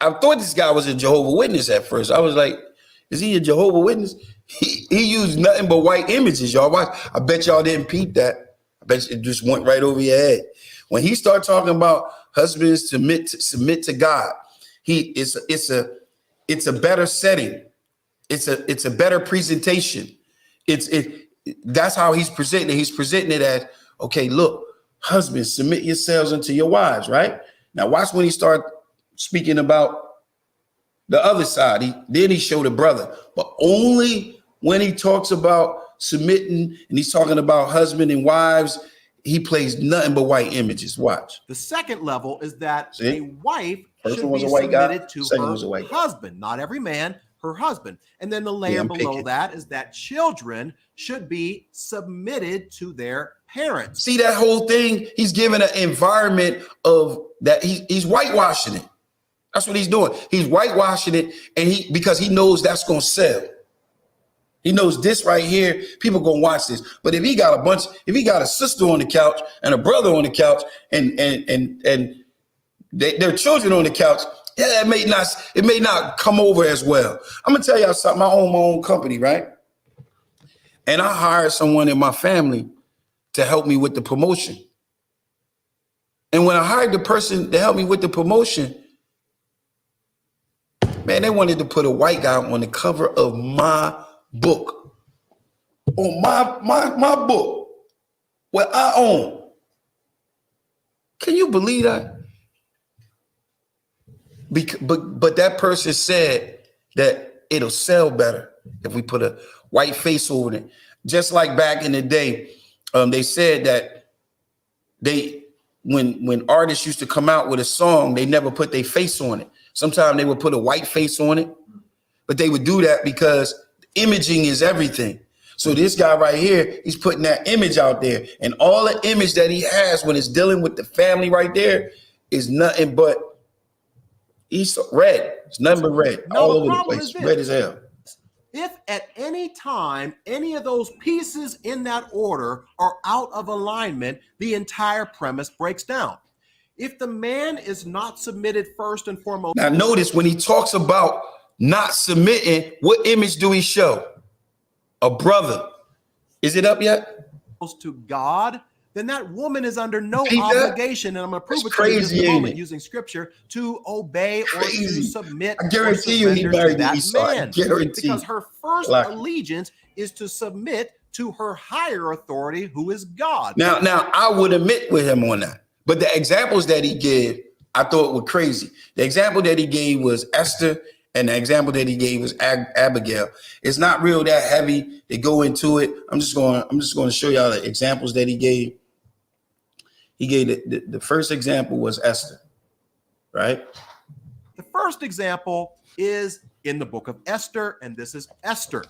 I thought this guy was a Jehovah's Witness at first. I was like, is he a Jehovah's Witness? He used nothing but white images, y'all. Watch. I bet y'all didn't peep that. I bet it just went right over your head. When he started talking about husbands submit to God, it's a better setting. It's a better presentation. That's how he's presenting it. He's presenting it as, okay, look, husbands, submit yourselves unto your wives, right? Now watch when he started speaking about the other side. Then he showed a brother, but only when he talks about submitting and he's talking about husband and wives, he plays nothing but white images. Watch. The second level is that a wife First should one was be a white guy. submitted to Second was a white her husband. Not every man, her husband. And then the layer I'm below picking. that is that children should be submitted to their parents. See that whole thing? He's giving an environment of that. He's whitewashing it. That's what he's doing. He's whitewashing it, and because he knows that's gonna sell. He knows this right here, people gonna watch this. But if he got a sister on the couch and a brother on the couch and their children on the couch, yeah, it may not come over as well. I'm gonna tell y'all something. I own my own company, right? And I hired someone in my family to help me with the promotion. And when I hired the person to help me with the promotion, man, they wanted to put a white guy on the cover of my book. On my book, what I own. Can you believe that? But that person said that it'll sell better if we put a white face over it. Just like back in the day, they said that when artists used to come out with a song, they never put their face on it. Sometimes they would put a white face on it, but they would do that because imaging is everything. So this guy right here, he's putting that image out there, and all the image that he has when it's dealing with the family right there is nothing but he's red. It's nothing but red. Now, all the over the problem place. is this. Red as hell. If at any time any of those pieces in that order are out of alignment, the entire premise breaks down. If the man is not submitted first and foremost. Now notice when he talks about not submitting, what image do he show? A brother. Is it up yet? To God, then that woman is under no See that? obligation, and I'm going to prove That's it to you in crazy, just a ain't moment it? using scripture to obey or to Crazy. submit. I guarantee you he or surrender to married that Esau. I man, guarantee. because her first Like- allegiance is to submit to her higher authority, who is God. Now I would admit with him on that. But the examples that he gave, I thought were crazy. The example that he gave was Esther, and the example that he gave was Abigail. It's not real that heavy. They go into it. I'm just going to show y'all the examples that he gave. He gave the first example was Esther, right? The first example is in the book of Esther, and this is Esther.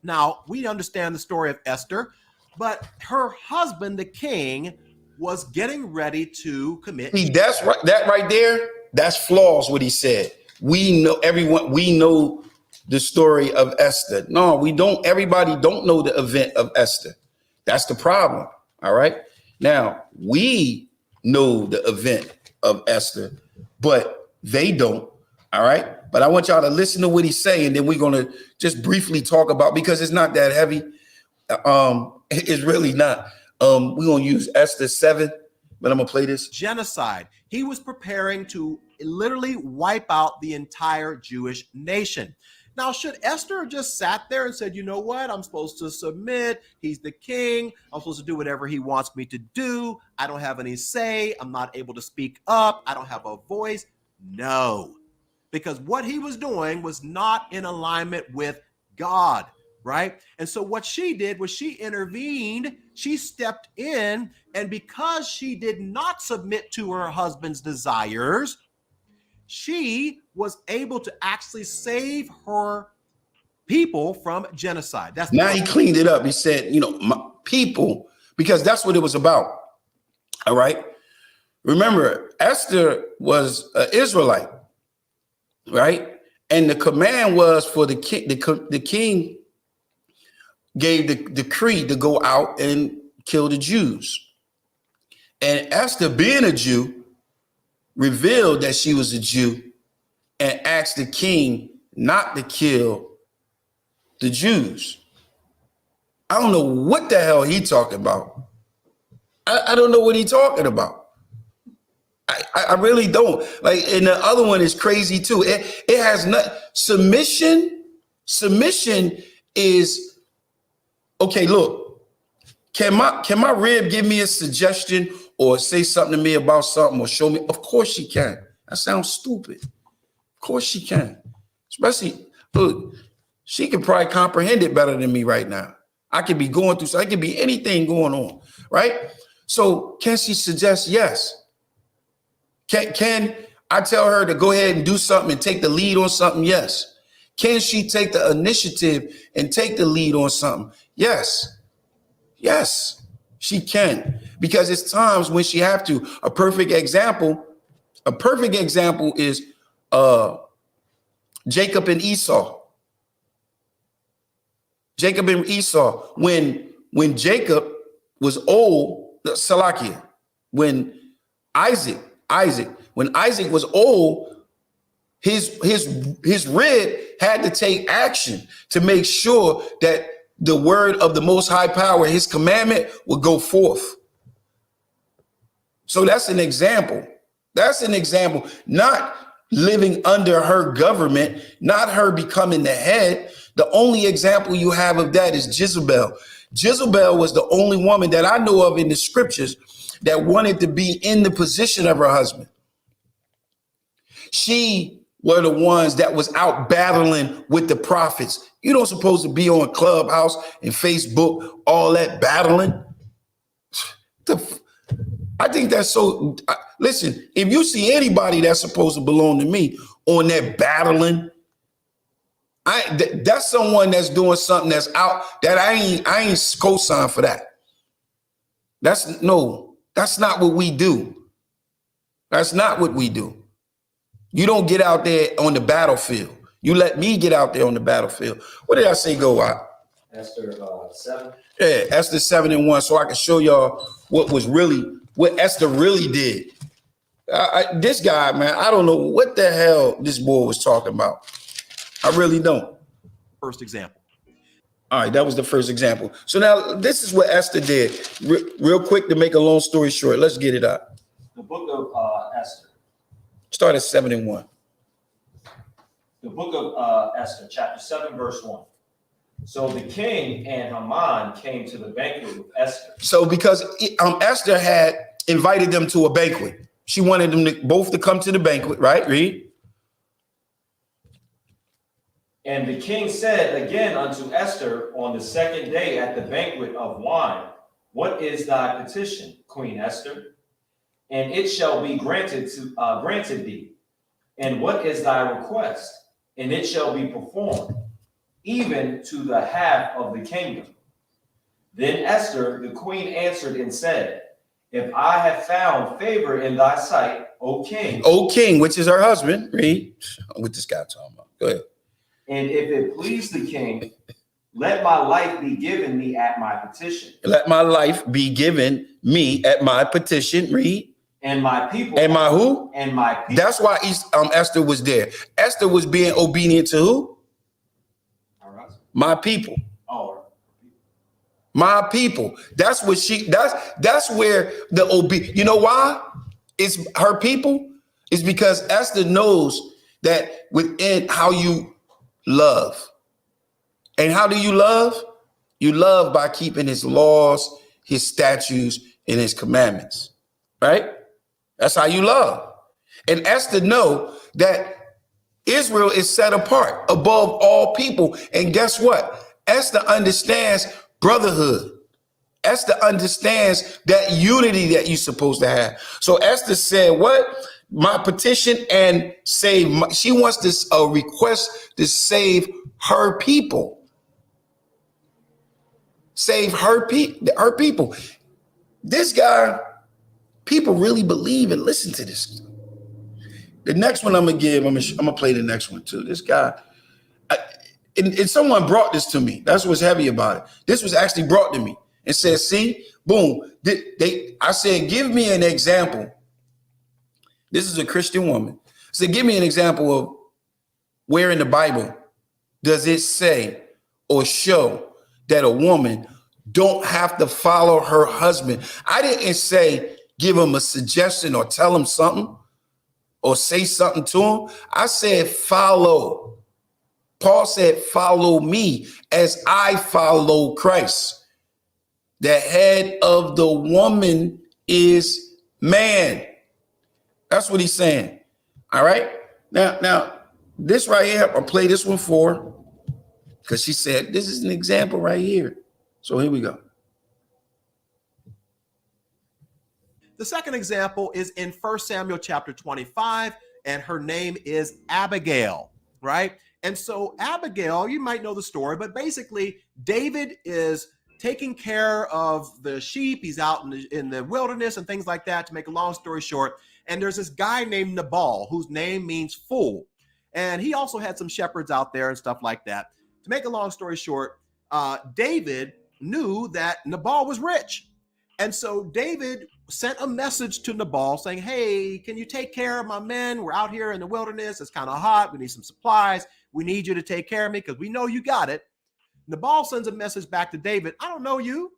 Now, we understand the story of Esther, but her husband, the king, was getting ready to commit. See, that's right. That right there, that's flaws. What he said. We know everyone. We know the story of Esther. No, we don't. Everybody don't know the event of Esther. That's the problem. All right. Now we know the event of Esther, but they don't. All right. But I want y'all to listen to what he's saying, and then we're gonna just briefly talk about, because it's not that heavy. It's really not. We're gonna use Esther 7, but I'm gonna play this. Genocide. He was preparing to literally wipe out the entire Jewish nation. Now, should Esther have just sat there and said, you know what, I'm supposed to submit, he's the king, I'm supposed to do whatever he wants me to do, I don't have any say, I'm not able to speak up, I don't have a voice? No, because what he was doing was not in alignment with God, right? And so what she did was she intervened, she stepped in, and because she did not submit to her husband's desires, she was able to actually save her people from genocide. That's now he cleaned it up. He said, you know, my people, because that's what it was about. All right. Remember, Esther was an Israelite, right? And the command was for the king. The king gave the decree to go out and kill the Jews. And Esther, being a Jew, revealed that she was a Jew and asked the king not to kill the Jews. I don't know what the hell he talking about. I don't know what he talking about. I really don't. Like, and the other one is crazy too. It has not submission. Submission is okay. Look, can my rib give me a suggestion or say something to me about something or show me? Of course she can. That sounds stupid. Of course she can. Especially, look, she can probably comprehend it better than me right now. I could be going through, so it could be anything going on, right? So can she suggest yes? Can I tell her to go ahead and do something and take the lead on something? Yes. Can she take the initiative and take the lead on something? Yes. Yes, she can. Because it's times when she have to. A perfect example is Jacob and Esau. Jacob and Esau. When Jacob was old, Salakia, when Isaac was old, his rib had to take action to make sure that the word of the Most High Power, his commandment, would go forth. So that's an example. That's an example. Not living under her government, not her becoming the head. The only example you have of that is Jezebel. Jezebel was the only woman that I know of in the scriptures that wanted to be in the position of her husband. She were the ones that was out battling with the prophets. You don't supposed to be on Clubhouse and Facebook, all that battling. I think that's so. Listen, if you see anybody that's supposed to belong to me on that battling, that's someone that's doing something that's out that I ain't co-sign for that. That's not what we do. That's not what we do. You don't get out there on the battlefield. You let me get out there on the battlefield. What did I say go out? Esther 7. Yeah, Esther 7:1, so I can show y'all what Esther really did. This guy, man, I don't know what the hell this boy was talking about. I really don't. First example. All right, that was the first example. So now this is what Esther did. Real quick to make a long story short. Let's get it out. The book of Esther. Start at 7:1. The book of Esther, chapter 7, verse 1. So the king and Haman came to the banquet with Esther. So because Esther had invited them to a banquet. She wanted them both to come to the banquet, right? Read. And the king said again unto Esther on the second day at the banquet of wine, what is thy petition, Queen Esther? And it shall be granted thee. And what is thy request? And it shall be performed, even to the half of the kingdom. Then Esther, the queen, answered and said, if I have found favor in thy sight, O king. O king, which is her husband. Read. What this guy talking about? Go ahead. And if it please the king, let my life be given me at my petition. Let my life be given me at my petition. Read. And my people. And my who? And my people. That's why Esther was there. Esther was being obedient to who? My people. Oh. My people. That's what that's where the you know why? It's her people. It's because Esther knows that within how you love. And how do you love? You love by keeping his laws, his statutes, and his commandments. Right? That's how you love. And Esther know that Israel is set apart above all people. And guess what? Esther understands brotherhood. Esther understands that unity that you're supposed to have. So Esther said, what? My petition and save. She wants this request to save her people. Save her people. This guy, people really believe and listen to this. The next one I'm gonna play the next one too. This guy, and someone brought this to me. That's what's heavy about it. This was actually brought to me and said, see, boom. I said, give me an example. This is a Christian woman. I said, give me an example of where in the Bible does it say or show that a woman don't have to follow her husband? I didn't say give him a suggestion or tell him something or say something to him. I said follow. Paul said, follow me as I follow Christ. The head of the woman is man. That's what he's saying. All right. Now, this right here, I'll play this one for her because she said, this is an example right here. So here we go. The second example is in 1 Samuel chapter 25, and her name is Abigail, right? And so Abigail, you might know the story, but basically David is taking care of the sheep. He's out in the wilderness and things like that, to make a long story short. And there's this guy named Nabal, whose name means fool. And he also had some shepherds out there and stuff like that. To make a long story short, David knew that Nabal was rich. And so David sent a message to Nabal saying, hey, can you take care of my men? We're out here in the wilderness. It's kind of hot. We need some supplies. We need you to take care of me because we know you got it. Nabal sends a message back to David. I don't know you.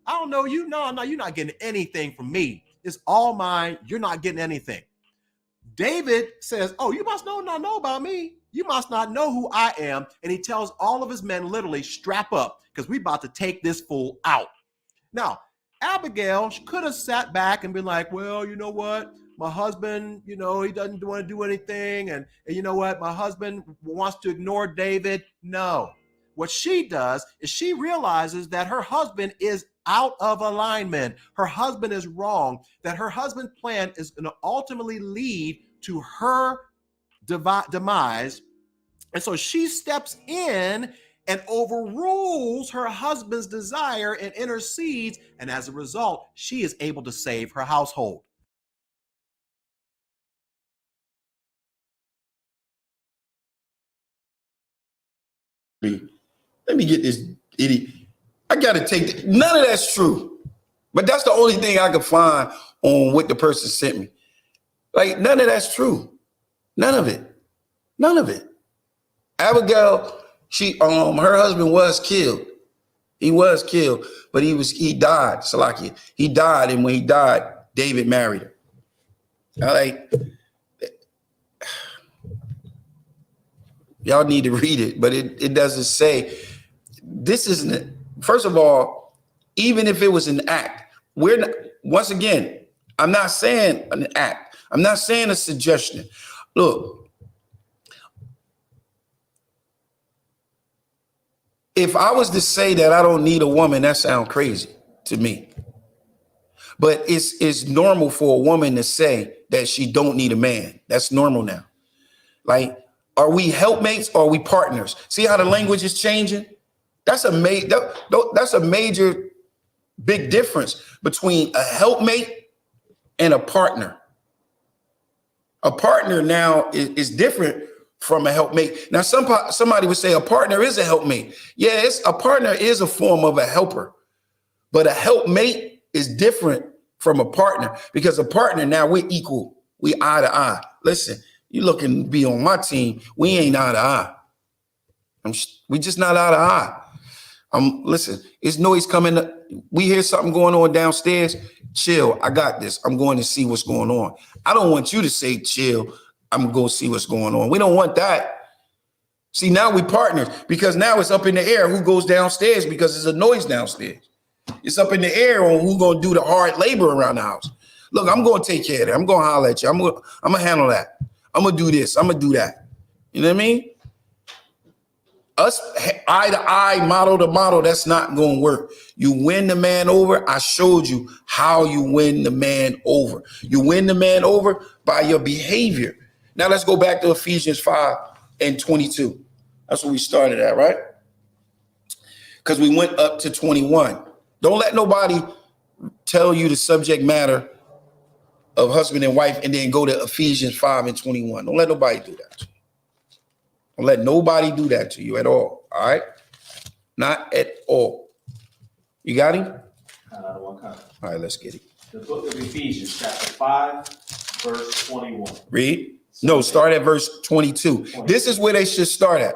I don't know you. No, you're not getting anything from me. It's all mine. You're not getting anything. David says, oh, you must not know about me. You must not know who I am. And he tells all of his men literally strap up because we're about to take this fool out. Now, Abigail could have sat back and been like, well, you know what? My husband, he doesn't want to do anything. And you know what? My husband wants to ignore David. No. What she does is she realizes that her husband is out of alignment. Her husband is wrong, that her husband's plan is going to ultimately lead to her demise. And so she steps in and overrules her husband's desire and intercedes. And as a result, she is able to save her household. Let me get this idiot. I got to take it. None of that's true. But that's the only thing I could find on what the person sent me. Like, none of that's true. None of it. None of it. Abigail, her husband was killed. He was killed, but he died, Salakia. He died, and when he died, David married her. Like, y'all need to read it, but it doesn't say. This isn't, first of all, even if it was an act, we're not, once again, I'm not saying an act. I'm not saying a suggestion. Look, if I was to say that I don't need a woman, that sounds crazy to me. But it's normal for a woman to say that she don't need a man. That's normal now. Like, are we helpmates or are we partners? See how the language is changing? That's a major big difference between a helpmate and a partner. A partner now is different from a helpmate. Now, somebody would say a partner is a helpmate. Yes, a partner is a form of a helper, but a helpmate is different from a partner, because a partner, now we're equal. We eye to eye. Listen, you looking to be on my team. We ain't eye to eye. We just not eye to eye. Listen, it's noise coming up. We hear something going on downstairs. Chill. I got this. I'm going to see what's going on. I don't want you to say chill. I'm going to see what's going on. We don't want that. See, now we partners, because now it's up in the air who goes downstairs, because there's a noise downstairs. It's up in the air on who's going to do the hard labor around the house. Look, I'm going to take care of that. I'm going to holler at you. I'm going to handle that. I'm going to do this. I'm going to do that. You know what I mean? Us eye to eye, model to model, that's not going to work. You win the man over. I showed you how you win the man over. You win the man over by your behavior. Now let's go back to Ephesians 5:22. That's where we started at, right? Because we went up to 21. Don't let nobody tell you the subject matter of husband and wife and then go to Ephesians 5:21. Don't let nobody do that. Don't let nobody do that to you at all. All right? Not at all. You got him? All right, let's get it. The book of Ephesians, chapter 5, verse 21. Read. No, start at verse 22. This is where they should start at.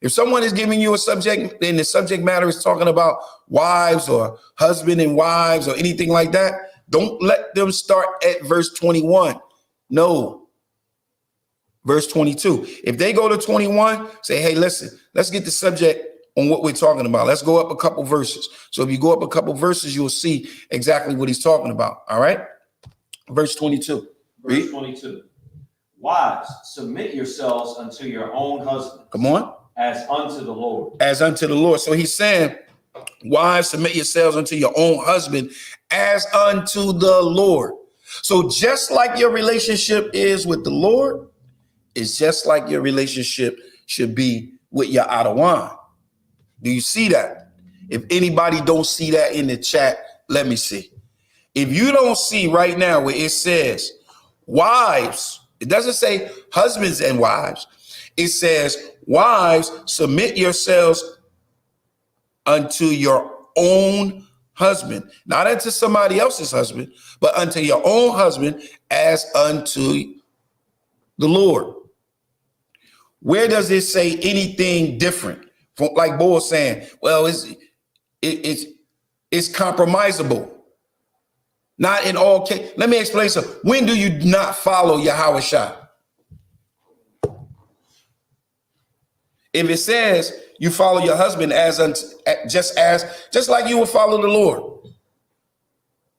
If someone is giving you a subject and the subject matter is talking about wives or husband and wives or anything like that, don't let them start at verse 21. No. Verse 22. If they go to 21, say, hey, listen, let's get the subject on what we're talking about. Let's go up a couple verses. So if you go up a couple verses, you'll see exactly what he's talking about. All right. Verse 22. Verse 22. Wives, submit yourselves unto your own husbands. Come on. As unto the Lord. As unto the Lord. So he's saying, wives, submit yourselves unto your own husband as unto the Lord. So just like your relationship is with the Lord, it's just like your relationship should be with your Adawan. Do you see that? If anybody don't see that in the chat, let me see. If you don't see right now where it says wives, it doesn't say husbands and wives. It says, wives, submit yourselves unto your own husband, not unto somebody else's husband, but unto your own husband as unto the Lord. Where does it say anything different? From, like Bo was saying, well, it's compromisable. Not in all cases. Let me explain something. When do you not follow Yahweh Shai? If it says you follow your husband just like you would follow the Lord.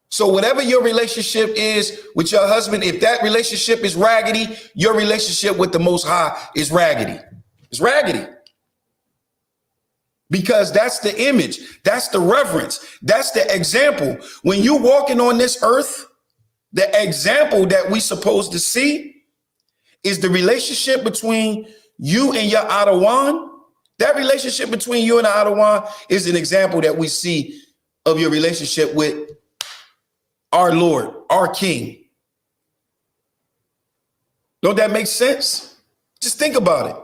So whatever your relationship is with your husband, if that relationship is raggedy, your relationship with the Most High is raggedy. It's raggedy. Because that's the image. That's the reverence. That's the example. When you're walking on this earth, the example that we supposed to see is the relationship between you and your Adawan. That relationship between you and the Adawan is an example that we see of your relationship with our Lord, our King. Don't that make sense? Just think about it.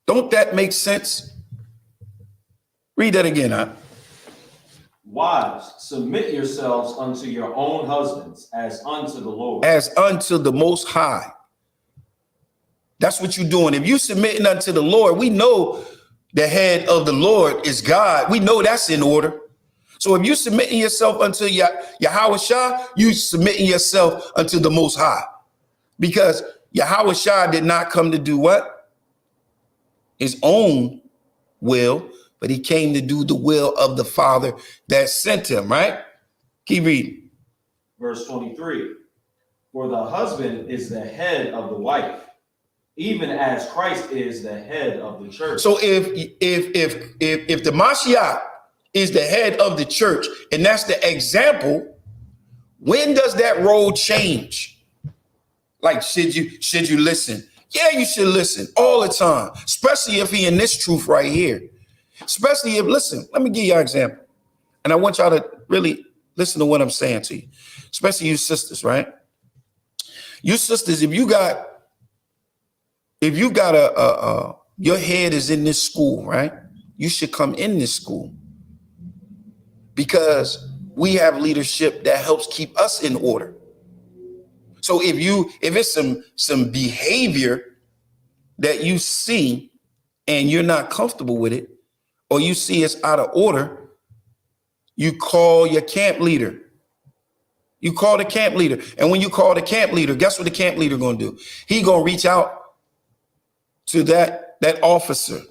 Don't that make sense? Read that again, huh? Wives, submit yourselves unto your own husbands as unto the Lord. As unto the Most High. That's what you're doing. If you're submitting unto the Lord, we know the head of the Lord is God. We know that's in order. So if you're submitting yourself unto Yahweh Shai, you submitting yourself unto the Most High. Because Yahweh Shai did not come to do what? His own will, but he came to do the will of the Father that sent him, right? Keep reading. Verse 23. For the husband is the head of the wife, even as Christ is the head of the church. So if the Mashiach is the head of the church, and that's the example, when does that role change? Like, should you listen? Yeah, you should listen all the time, especially if he in this truth right here. Especially if, listen, let me give you an example. And I want y'all to really listen to what I'm saying to you, especially you sisters, right? You sisters, if you got your head is in this school, right? You should come in this school because we have leadership that helps keep us in order. So if it's some behavior that you see and you're not comfortable with it, or you see it's out of order, you call your camp leader. You call the camp leader. And when you call the camp leader, guess what the camp leader gonna do? He gonna reach out to that officer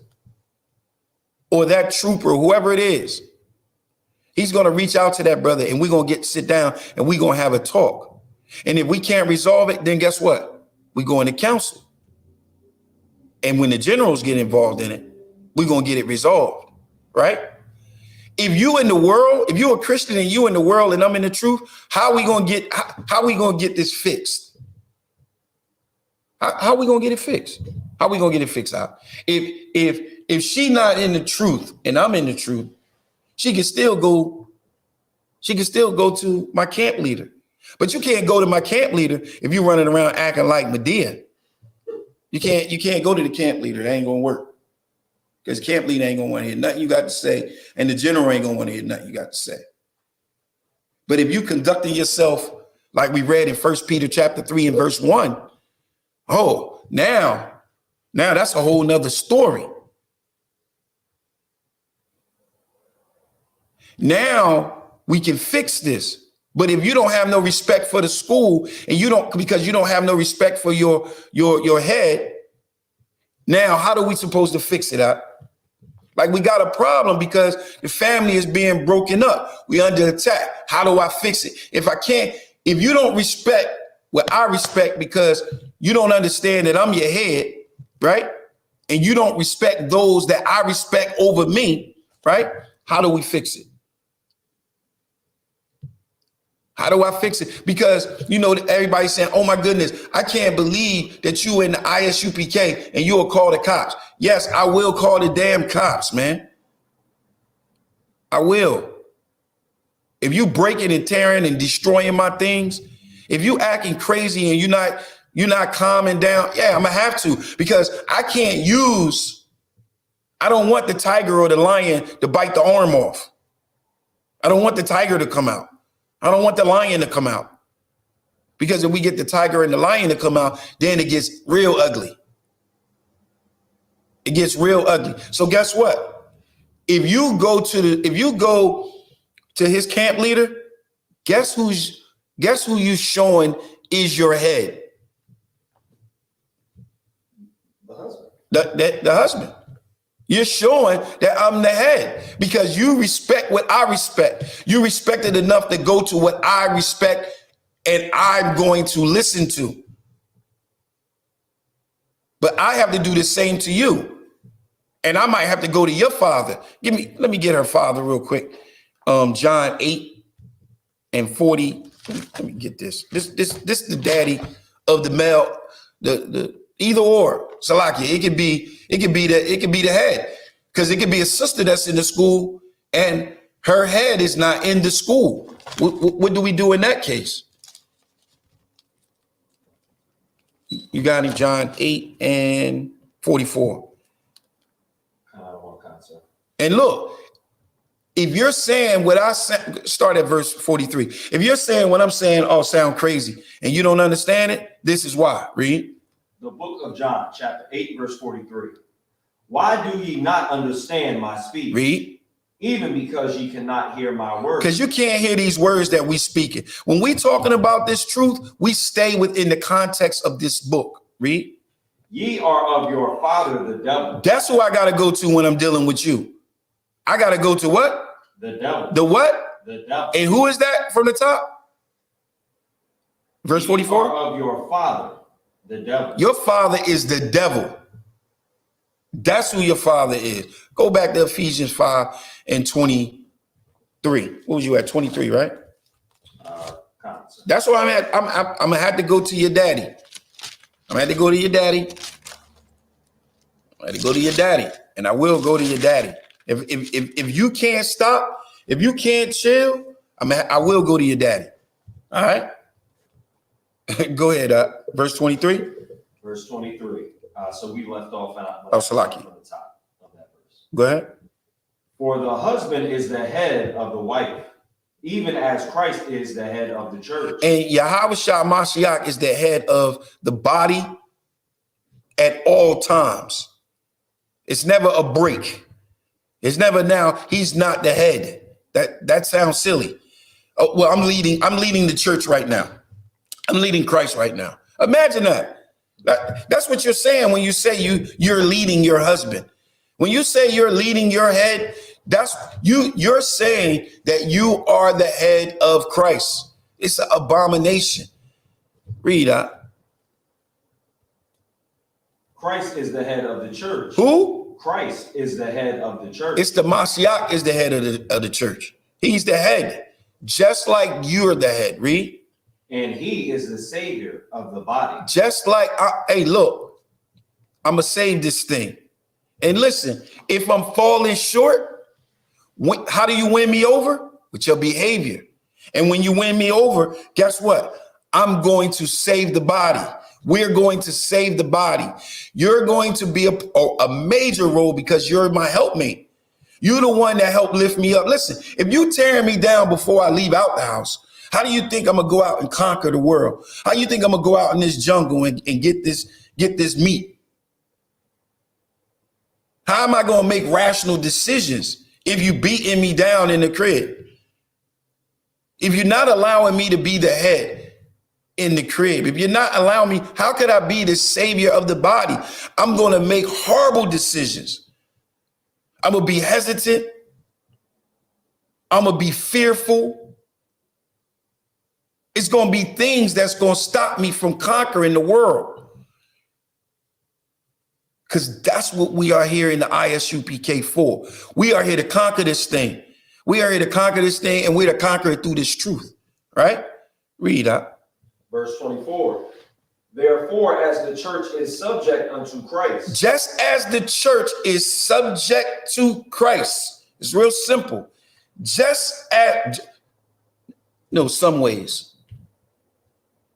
or that trooper, whoever it is. He's gonna reach out to that brother and we're gonna sit down and we're gonna have a talk. And if we can't resolve it, then guess what? We go into council. And when the generals get involved in it, we're gonna get it resolved. Right? If you in the world, if you're a Christian and you in the world and I'm in the truth, how we gonna get this fixed? How we gonna get it fixed? How we gonna get it fixed out? If she not in the truth and I'm in the truth, she can still go to my camp leader. But you can't go to my camp leader if you're running around acting like Medea. You can't go to the camp leader. That ain't gonna work. Because camp leader ain't gonna want to hear nothing you got to say, and the general ain't gonna want to hear nothing you got to say. But if you conducting yourself like we read in 1 Peter chapter 3 and verse 1, Oh, now that's a whole nother story. Now we can fix this. But if you don't have no respect for the school and because you don't have no respect for your head, now how are we supposed to fix it up? Like, we got a problem because the family is being broken up. We under attack. How do I fix it? If you don't respect what I respect because you don't understand that I'm your head, right? And you don't respect those that I respect over me, right? How do we fix it? How do I fix it? Because, everybody's saying, oh my goodness, I can't believe that you in the Isupk and you will call the cops. Yes, I will call the damn cops, man. I will. If you breaking and tearing and destroying my things, if you acting crazy and you're not calming down, yeah, I'm gonna have to, because I don't want the tiger or the lion to bite the arm off. I don't want the tiger to come out. I don't want the lion to come out, because if we get the tiger and the lion to come out, then it gets real ugly. It gets real ugly. So guess what? If you go to his camp leader, guess who you showing is your head? The husband. The husband. You're showing that I'm the head because you respect what I respect. You respect it enough to go to what I respect and I'm going to listen to. But I have to do the same to you. And I might have to go to your father. Let me get her father real quick. John 8 and 40. Let me get this. This is the daddy of the male, the either or. Salakia. It could be the head, because it could be a sister that's in the school and her head is not in the school. What do we do in that case? You got any? John 8 and 44. And look, if you're saying what I start at verse 43. If you're saying what I'm saying all sound crazy and you don't understand it, this is why. Read. The book of John, chapter 8, verse 43. Why do ye not understand my speech? Read. Even because ye cannot hear my words. Because you can't hear these words that we speaking. When we talking about this truth, we stay within the context of this book. Read. Ye are of your father, the devil. That's who I got to go to when I'm dealing with you. I got to go to what? The devil. The what? The devil. And who is that from the top? Verse 44. Ye are of your father, the devil. Your father is the devil. That's who your father is. Go back to Ephesians 5 and 23. What was you at? 23, right? That's where I'm at. I'm gonna have to go to your daddy. I'm gonna have to go to your daddy. I had to go to your daddy, and I will go to your daddy. If you can't stop, if you can't chill, I will go to your daddy. All right. Go ahead. Verse 23. Verse 23. So we left off Salaki. from the top of that verse. Go ahead. For the husband is the head of the wife, even as Christ is the head of the church. And Yahushua Mashiach is the head of the body at all times. It's never a break. It's never now. He's not the head. That sounds silly. Oh, well, I'm leading the church right now. I'm leading Christ right now. Imagine that. That's what you're saying when you say you're leading your husband. When you say you're leading your head, that's you're saying that you are the head of Christ. It's an abomination. Read that. Christ is the head of the church. Who? Christ is the head of the church. It's the Mashiach is the head of the church. He's the head, just like you're the head. Read. And he is the savior of the body. Just like, hey, look, I'm going to save this thing. And listen, if I'm falling short, how do you win me over? With your behavior. And when you win me over, guess what? I'm going to save the body. We're going to save the body. You're going to be a major role because you're my helpmate. You're the one that helped lift me up. Listen, if you tearing me down before I leave out the house, How do you think I'm gonna go out and conquer the world? How do you think I'm gonna go out in this jungle and get this meat? How am I gonna make rational decisions if you beating me down in the crib? If you're not allowing me to be the head in the crib, if you're not allowing me, how could I be the savior of the body? I'm gonna make horrible decisions. I'm gonna be hesitant. I'm gonna be fearful. It's gonna be things that's gonna stop me from conquering the world. Because that's what we are here in the ISUPK for. We are here to conquer this thing. We are here to conquer this thing, and we're to conquer it through this truth, right? Read up. Verse 24. Therefore, as the church is subject unto Christ. Just as the church is subject to Christ. It's real simple. Just as, no, some ways.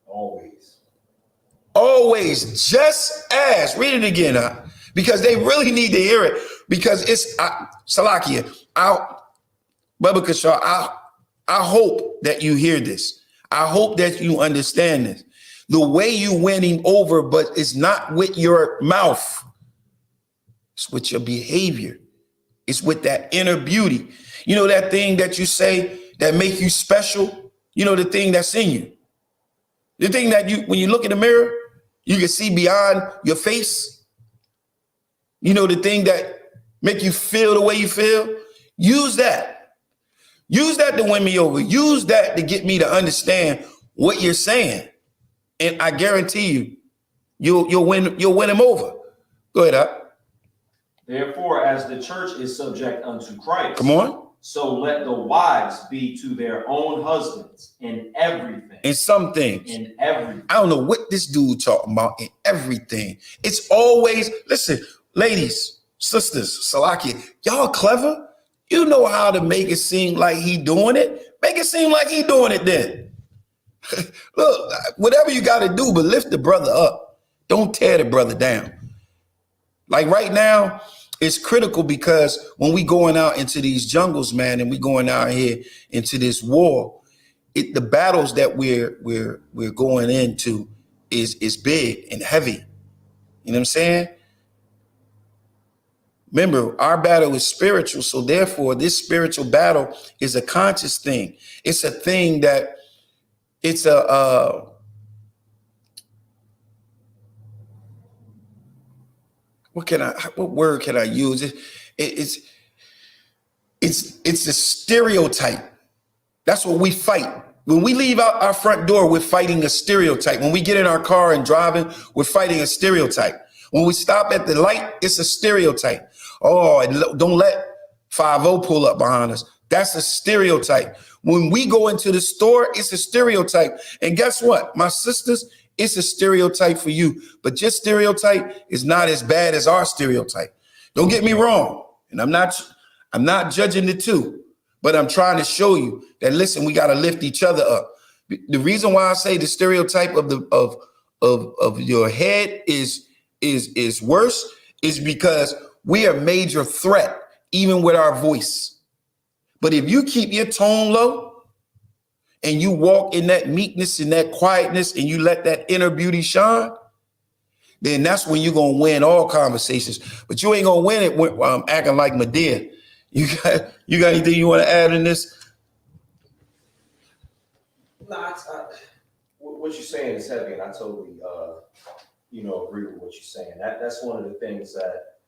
Always. Always, just as. Read it again, because they really need to hear it. Because it's Salakia. Baba Kashar, I hope that you hear this. I hope that you understand this. The way you winning over, but it's not with your mouth. It's with your behavior. It's with that inner beauty. You know that thing that you say that make you special? You know the thing that's in you. The thing that when you look in the mirror, you can see beyond your face. You know the thing that make you feel the way you feel? Use that. Use that to win me over. Use that to get me to understand what you're saying. And I guarantee you'll win him over. Go ahead, Up. Therefore, as the church is subject unto Christ. Come on. So let the wives be to their own husbands in everything. In some things. In everything. I don't know what this dude talking about in everything. It's always, listen, ladies, sisters, Salaki, y'all clever. You know how to make it seem like he doing it. Make it seem like he doing it then. Look, whatever you got to do, but lift the brother up. Don't tear the brother down. Like right now, it's critical because when we going out into these jungles, man, and we going out here into this war, the battles that we're going into is big and heavy. You know what I'm saying? Remember, our battle is spiritual, so therefore, this spiritual battle is a conscious thing. It's a thing that it's a what word can I use? It's a stereotype. That's what we fight. When we leave out our front door, we're fighting a stereotype. When we get in our car and driving, we're fighting a stereotype. When we stop at the light, it's a stereotype. Oh, don't let 5-0 pull up behind us. That's a stereotype. When we go into the store, it's a stereotype. And guess what? My sisters, it's a stereotype for you. But your stereotype is not as bad as our stereotype. Don't get me wrong. And I'm not judging the two, but I'm trying to show you that, listen, we got to lift each other up. The reason why I say the stereotype of your head is worse is because we are a major threat, even with our voice. But if you keep your tone low and you walk in that meekness and that quietness and you let that inner beauty shine, then that's when you're going to win all conversations. But you ain't going to win it when acting like Medea. You got anything you want to add in this? Nah, what you're saying is heavy, and I totally, agree with what you're saying. That's one of the things that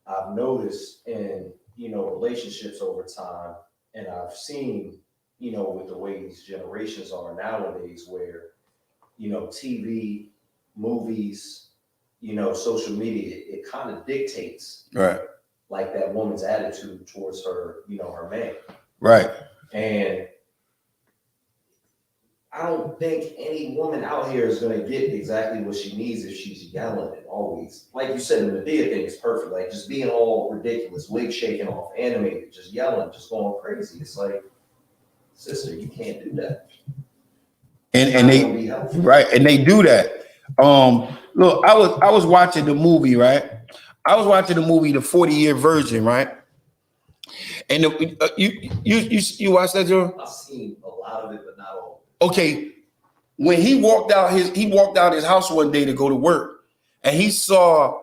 I've noticed in, relationships over time, and I've seen, with the way these generations are nowadays, where, TV, movies, social media, it kind of dictates, right, like that woman's attitude towards her, her man, right, and I don't think any woman out here is going to get exactly what she needs if she's yelling and always, like you said, the Medea thing is perfect. Like just being all ridiculous, wig shaking off, animated, just yelling, just going crazy. It's like, sister, you can't do that. And they right, and they do that. Look, I was watching the movie, right? I was watching the movie, The 40-Year Virgin, right? And you watched that, Joe? I've seen a lot of it, but Okay, when he walked out his house one day to go to work, and he saw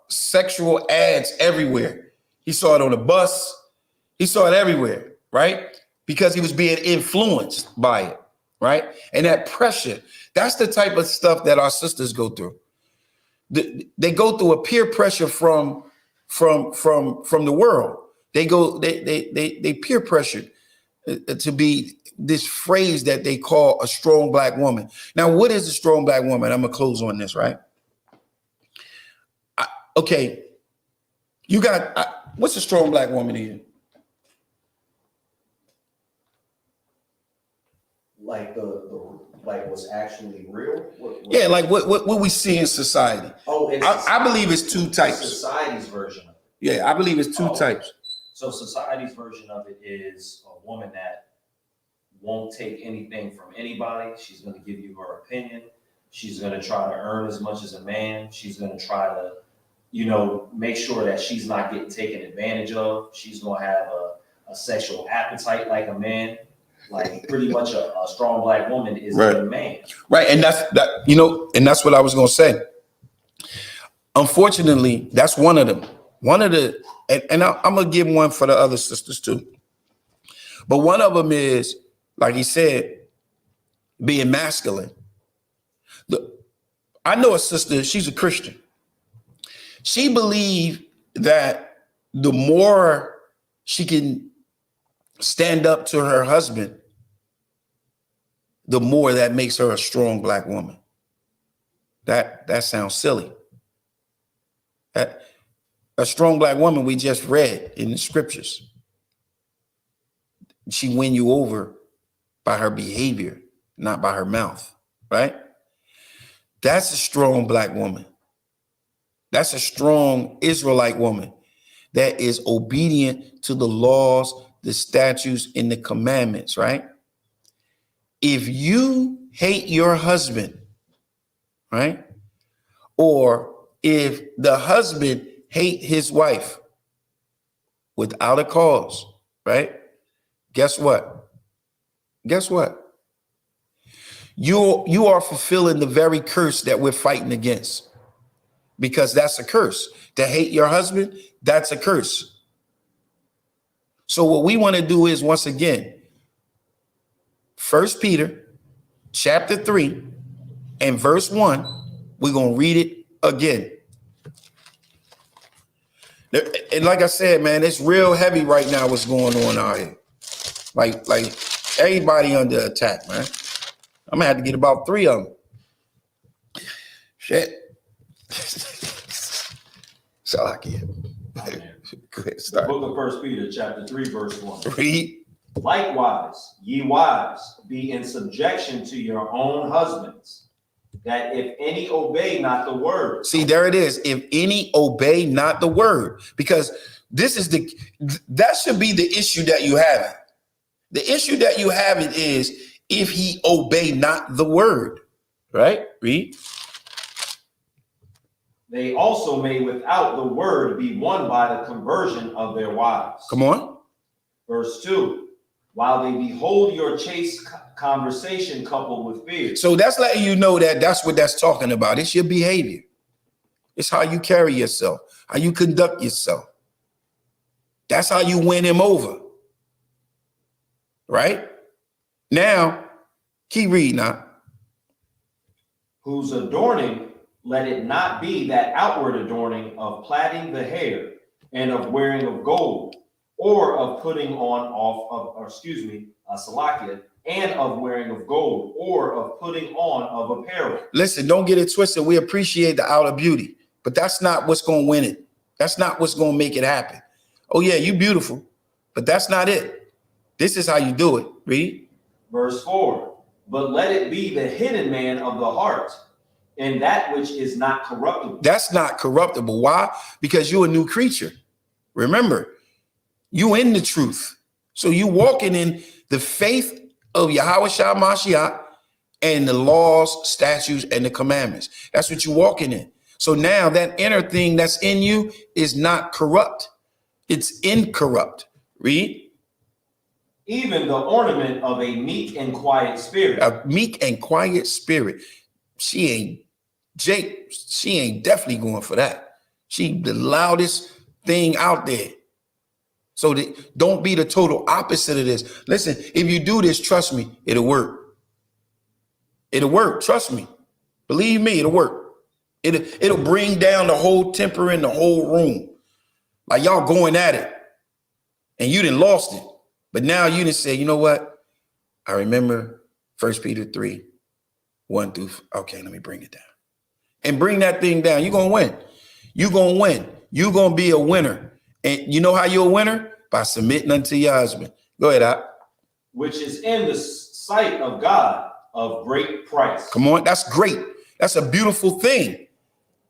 sexual ads everywhere. He saw it on the bus. He saw it everywhere, right? Because he was being influenced by it, right? And that pressure, that's the type of stuff that our sisters go through. They go through a peer pressure from the world. They peer pressured to be this phrase that they call a strong black woman. Now, what is a strong black woman? I'm gonna close on this, right? Okay, you got what's a strong black woman to you? Like like what's actually real? Yeah, like what we see in society. Oh, I believe it's two types. Society's version of it. Yeah, I believe it's two types. So society's version of it is a woman that won't take anything from anybody. She's going to give you her opinion. She's going to try to earn as much as a man. She's going to try to, make sure that she's not getting taken advantage of. She's going to have a sexual appetite like a man. Like pretty much a strong black woman is a man. Right. And that's what I was going to say. Unfortunately, that's one of them. One of the, and I'm going to give one for the other sisters too. But one of them is, like he said, being masculine. Look, I know a sister, she's a Christian. She believed that the more she can stand up to her husband, the more that makes her a strong black woman. That sounds silly. A strong black woman we just read in the scriptures. She win you over by her behavior, not by her mouth, right? That's a strong black woman. That's a strong Israelite woman that is obedient to the laws, the statutes, and the commandments, right? If you hate your husband, right? Or if the husband hate his wife without a cause, right? Guess what? Guess what? You are fulfilling the very curse that we're fighting against, because that's a curse. To hate your husband, that's a curse. So what we want to do is, once again, 1 Peter chapter 3 and verse 1, we're going to read it again. And like I said, man, it's real heavy right now what's going on out here. Like everybody under attack, man. I'm gonna have to get about 3 of them. Shit. So I can. Go ahead, start. The book of 1 Peter chapter 3, verse 1. Read. Likewise, ye wives, be in subjection to your own husbands, that if any obey not the word. See, there it is. If any obey not the word, because that should be the issue that you have. The issue that you have is if he obey not the word, right? Read. They also may without the word be won by the conversion of their wives. Come on. Verse 2. While they behold your chaste conversation coupled with fear. So that's letting you know that that's what that's talking about. It's your behavior. It's how you carry yourself, how you conduct yourself. That's how you win him over. Right? Now, keep reading now. Whose adorning, let it not be that outward adorning of plaiting the hair and of wearing of gold, or of putting on salakia, and of wearing of gold, or of putting on of apparel. Listen, don't get it twisted. We appreciate the outer beauty, but that's not what's going to win it. That's not what's going to make it happen. Oh yeah, you beautiful, but that's not it. This is how you do it. Read. Verse 4. But let it be the hidden man of the heart, and that which is not corruptible. That's not corruptible. Why? Because you're a new creature. Remember, you in the truth. So you walking in the faith of Yahweh Shah Mashiach and the laws, statutes, and the commandments. That's what you're walking in. So now that inner thing that's in you is not corrupt. It's incorrupt. Read. even the ornament of a meek and quiet spirit. A meek and quiet spirit. She ain't definitely going for that. She the loudest thing out there. So don't be the total opposite of this. Listen, if you do this, trust me, it'll work. It'll work. Trust me. Believe me, it'll work. It'll bring down the whole temper in the whole room. Like y'all going at it. And you done lost it. But now you done say, you know what? I remember 1 Peter 3, 1 through, okay, let me bring it down. And bring that thing down. You're going to win. You're going to win. You're going to be a winner. And you know how you're a winner? By submitting unto your husband. Go ahead, Op. Which is in the sight of God of great price. Come on, that's great. That's a beautiful thing.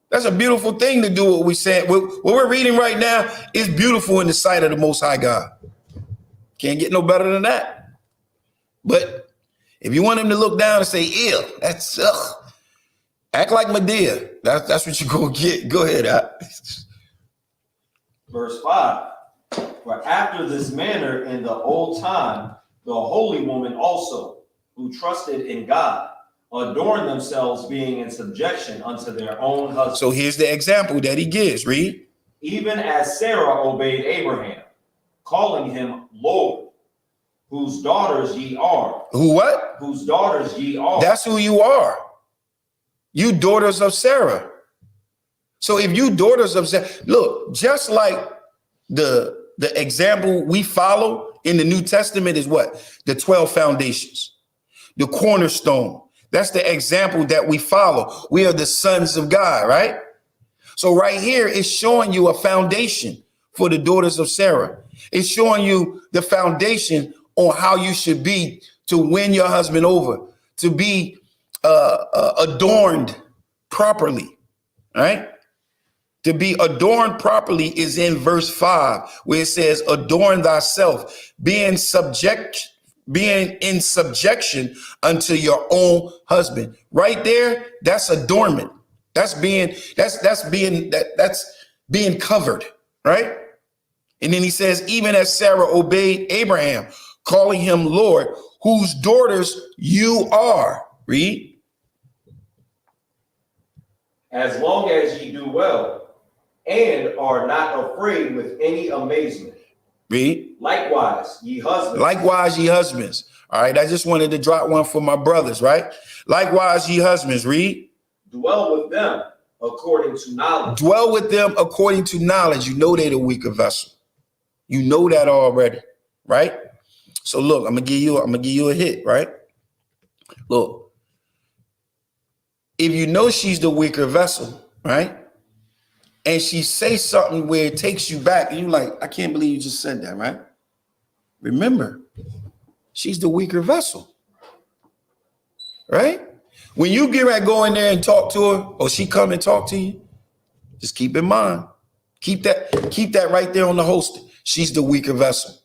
That's a beautiful thing to do what we said. What we're reading right now is beautiful in the sight of the Most High God. Can't get no better than that. But if you want him to look down and say, ew, that's act like Medea. That's what you're going to get. Go ahead, Op. Verse 5. For after this manner in the old time, the holy woman also, who trusted in God, adorned themselves, being in subjection unto their own husbands. So here's the example that he gives. Read. Even as Sarah obeyed Abraham, calling him Lord, whose daughters ye are. Who what? Whose daughters ye are. That's who you are. You daughters of Sarah. So if you daughters of Sarah, look, just like the example we follow in the New Testament is what? The 12 foundations, the cornerstone. That's the example that we follow. We are the sons of God, right? So right here, it's showing you a foundation for the daughters of Sarah. It's showing you the foundation on how you should be to win your husband over, to be adorned properly, right? To be adorned properly is in verse 5, where it says, adorn thyself, being in subjection unto your own husband. Right there, that's adornment. That's being covered, right? And then he says, even as Sarah obeyed Abraham, calling him Lord, whose daughters you are. Read. As long as ye do well, and are not afraid with any amazement. Read. Likewise, ye husbands. Likewise, ye husbands. All right, I just wanted to drop one for my brothers, right? Likewise, ye husbands. Read. Dwell with them according to knowledge. Dwell with them according to knowledge. You know they're the weaker vessel. You know that already, right? So look, I'm gonna give you a hit, right? Look, if you know she's the weaker vessel, right? And she says something where it takes you back, and you're like, I can't believe you just said that, right? Remember, she's the weaker vessel, right? When you get ready to go in there and talk to her, or she come and talk to you, just keep in mind, keep that right there on the holster. She's the weaker vessel.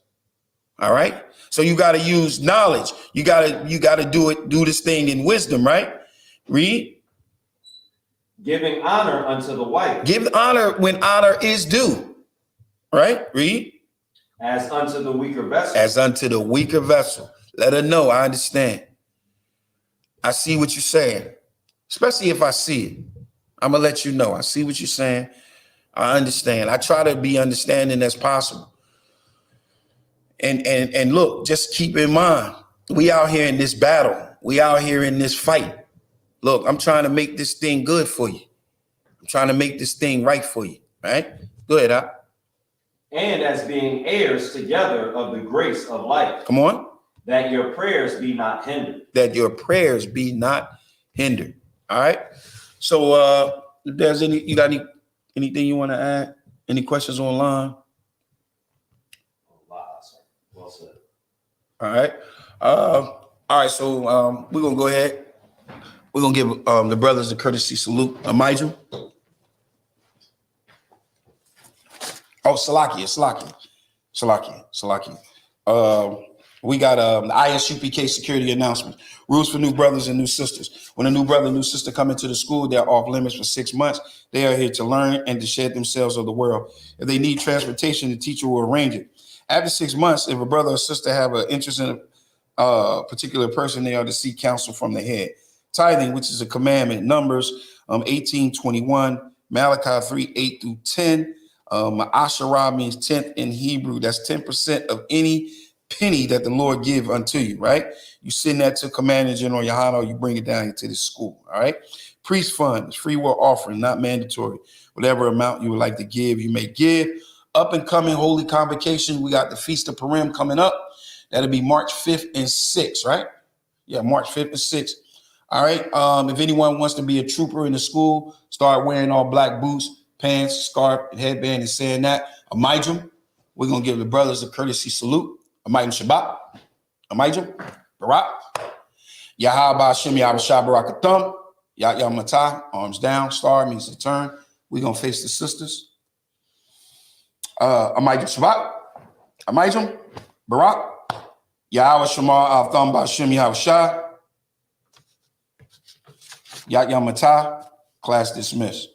All right. So you got to use knowledge. You got to do this thing in wisdom, right? Read. Giving honor unto the wife. Give honor when honor is due. Right? Read. As unto the weaker vessel. As unto the weaker vessel. Let her know. I understand. I see what you're saying. Especially if I see it. I'm going to let you know. I see what you're saying. I understand. I try to be understanding as possible. And look, just keep in mind, we out here in this battle. We out here in this fight. Look, I'm trying to make this thing good for you. I'm trying to make this thing right for you, right? Go ahead, Op. And as being heirs together of the grace of life. Come on. That your prayers be not hindered. That your prayers be not hindered. All right. So if there's you got anything you want to add? Any questions online? Well said. All right. All right. So we're gonna go ahead. We're gonna give the brothers a courtesy salute. Amijum. Oh, Salakia. We got the ISUPK security announcement. Rules for new brothers and new sisters. When a new brother and new sister come into the school, they're off limits for 6 months. They are here to learn and to shed themselves of the world. If they need transportation, the teacher will arrange it. After 6 months, if a brother or sister have an interest in a particular person, they are to seek counsel from the head. Tithing, which is a commandment, Numbers 18:21, Malachi 3:8-10. Asherah means 10th in Hebrew. That's 10% of any penny that the Lord give unto you, right? You send that to Commander General Yahano, you bring it down into the school, all right? Priest fund, free will offering, not mandatory. Whatever amount you would like to give, you may give. Up and coming holy convocation, we got the Feast of Purim coming up. That'll be March 5th and 6th, right? Yeah, March 5th and 6th. All right. If anyone wants to be a trooper in the school, start wearing all black boots, pants, scarf, and headband, and saying that. Amijam, we're going to give the brothers a courtesy salute. Amijam Shabbat. Amijam, Barak. Yahaba Hashem Yahaba Barakathum. Yah Matah, arms down. Star means to turn. We're going to face the sisters. Amijam Shabbat. Amijam, Barak. Yahweh Shema Avtham Ba'Shem Yahushua. Yat Yamatah, class dismissed.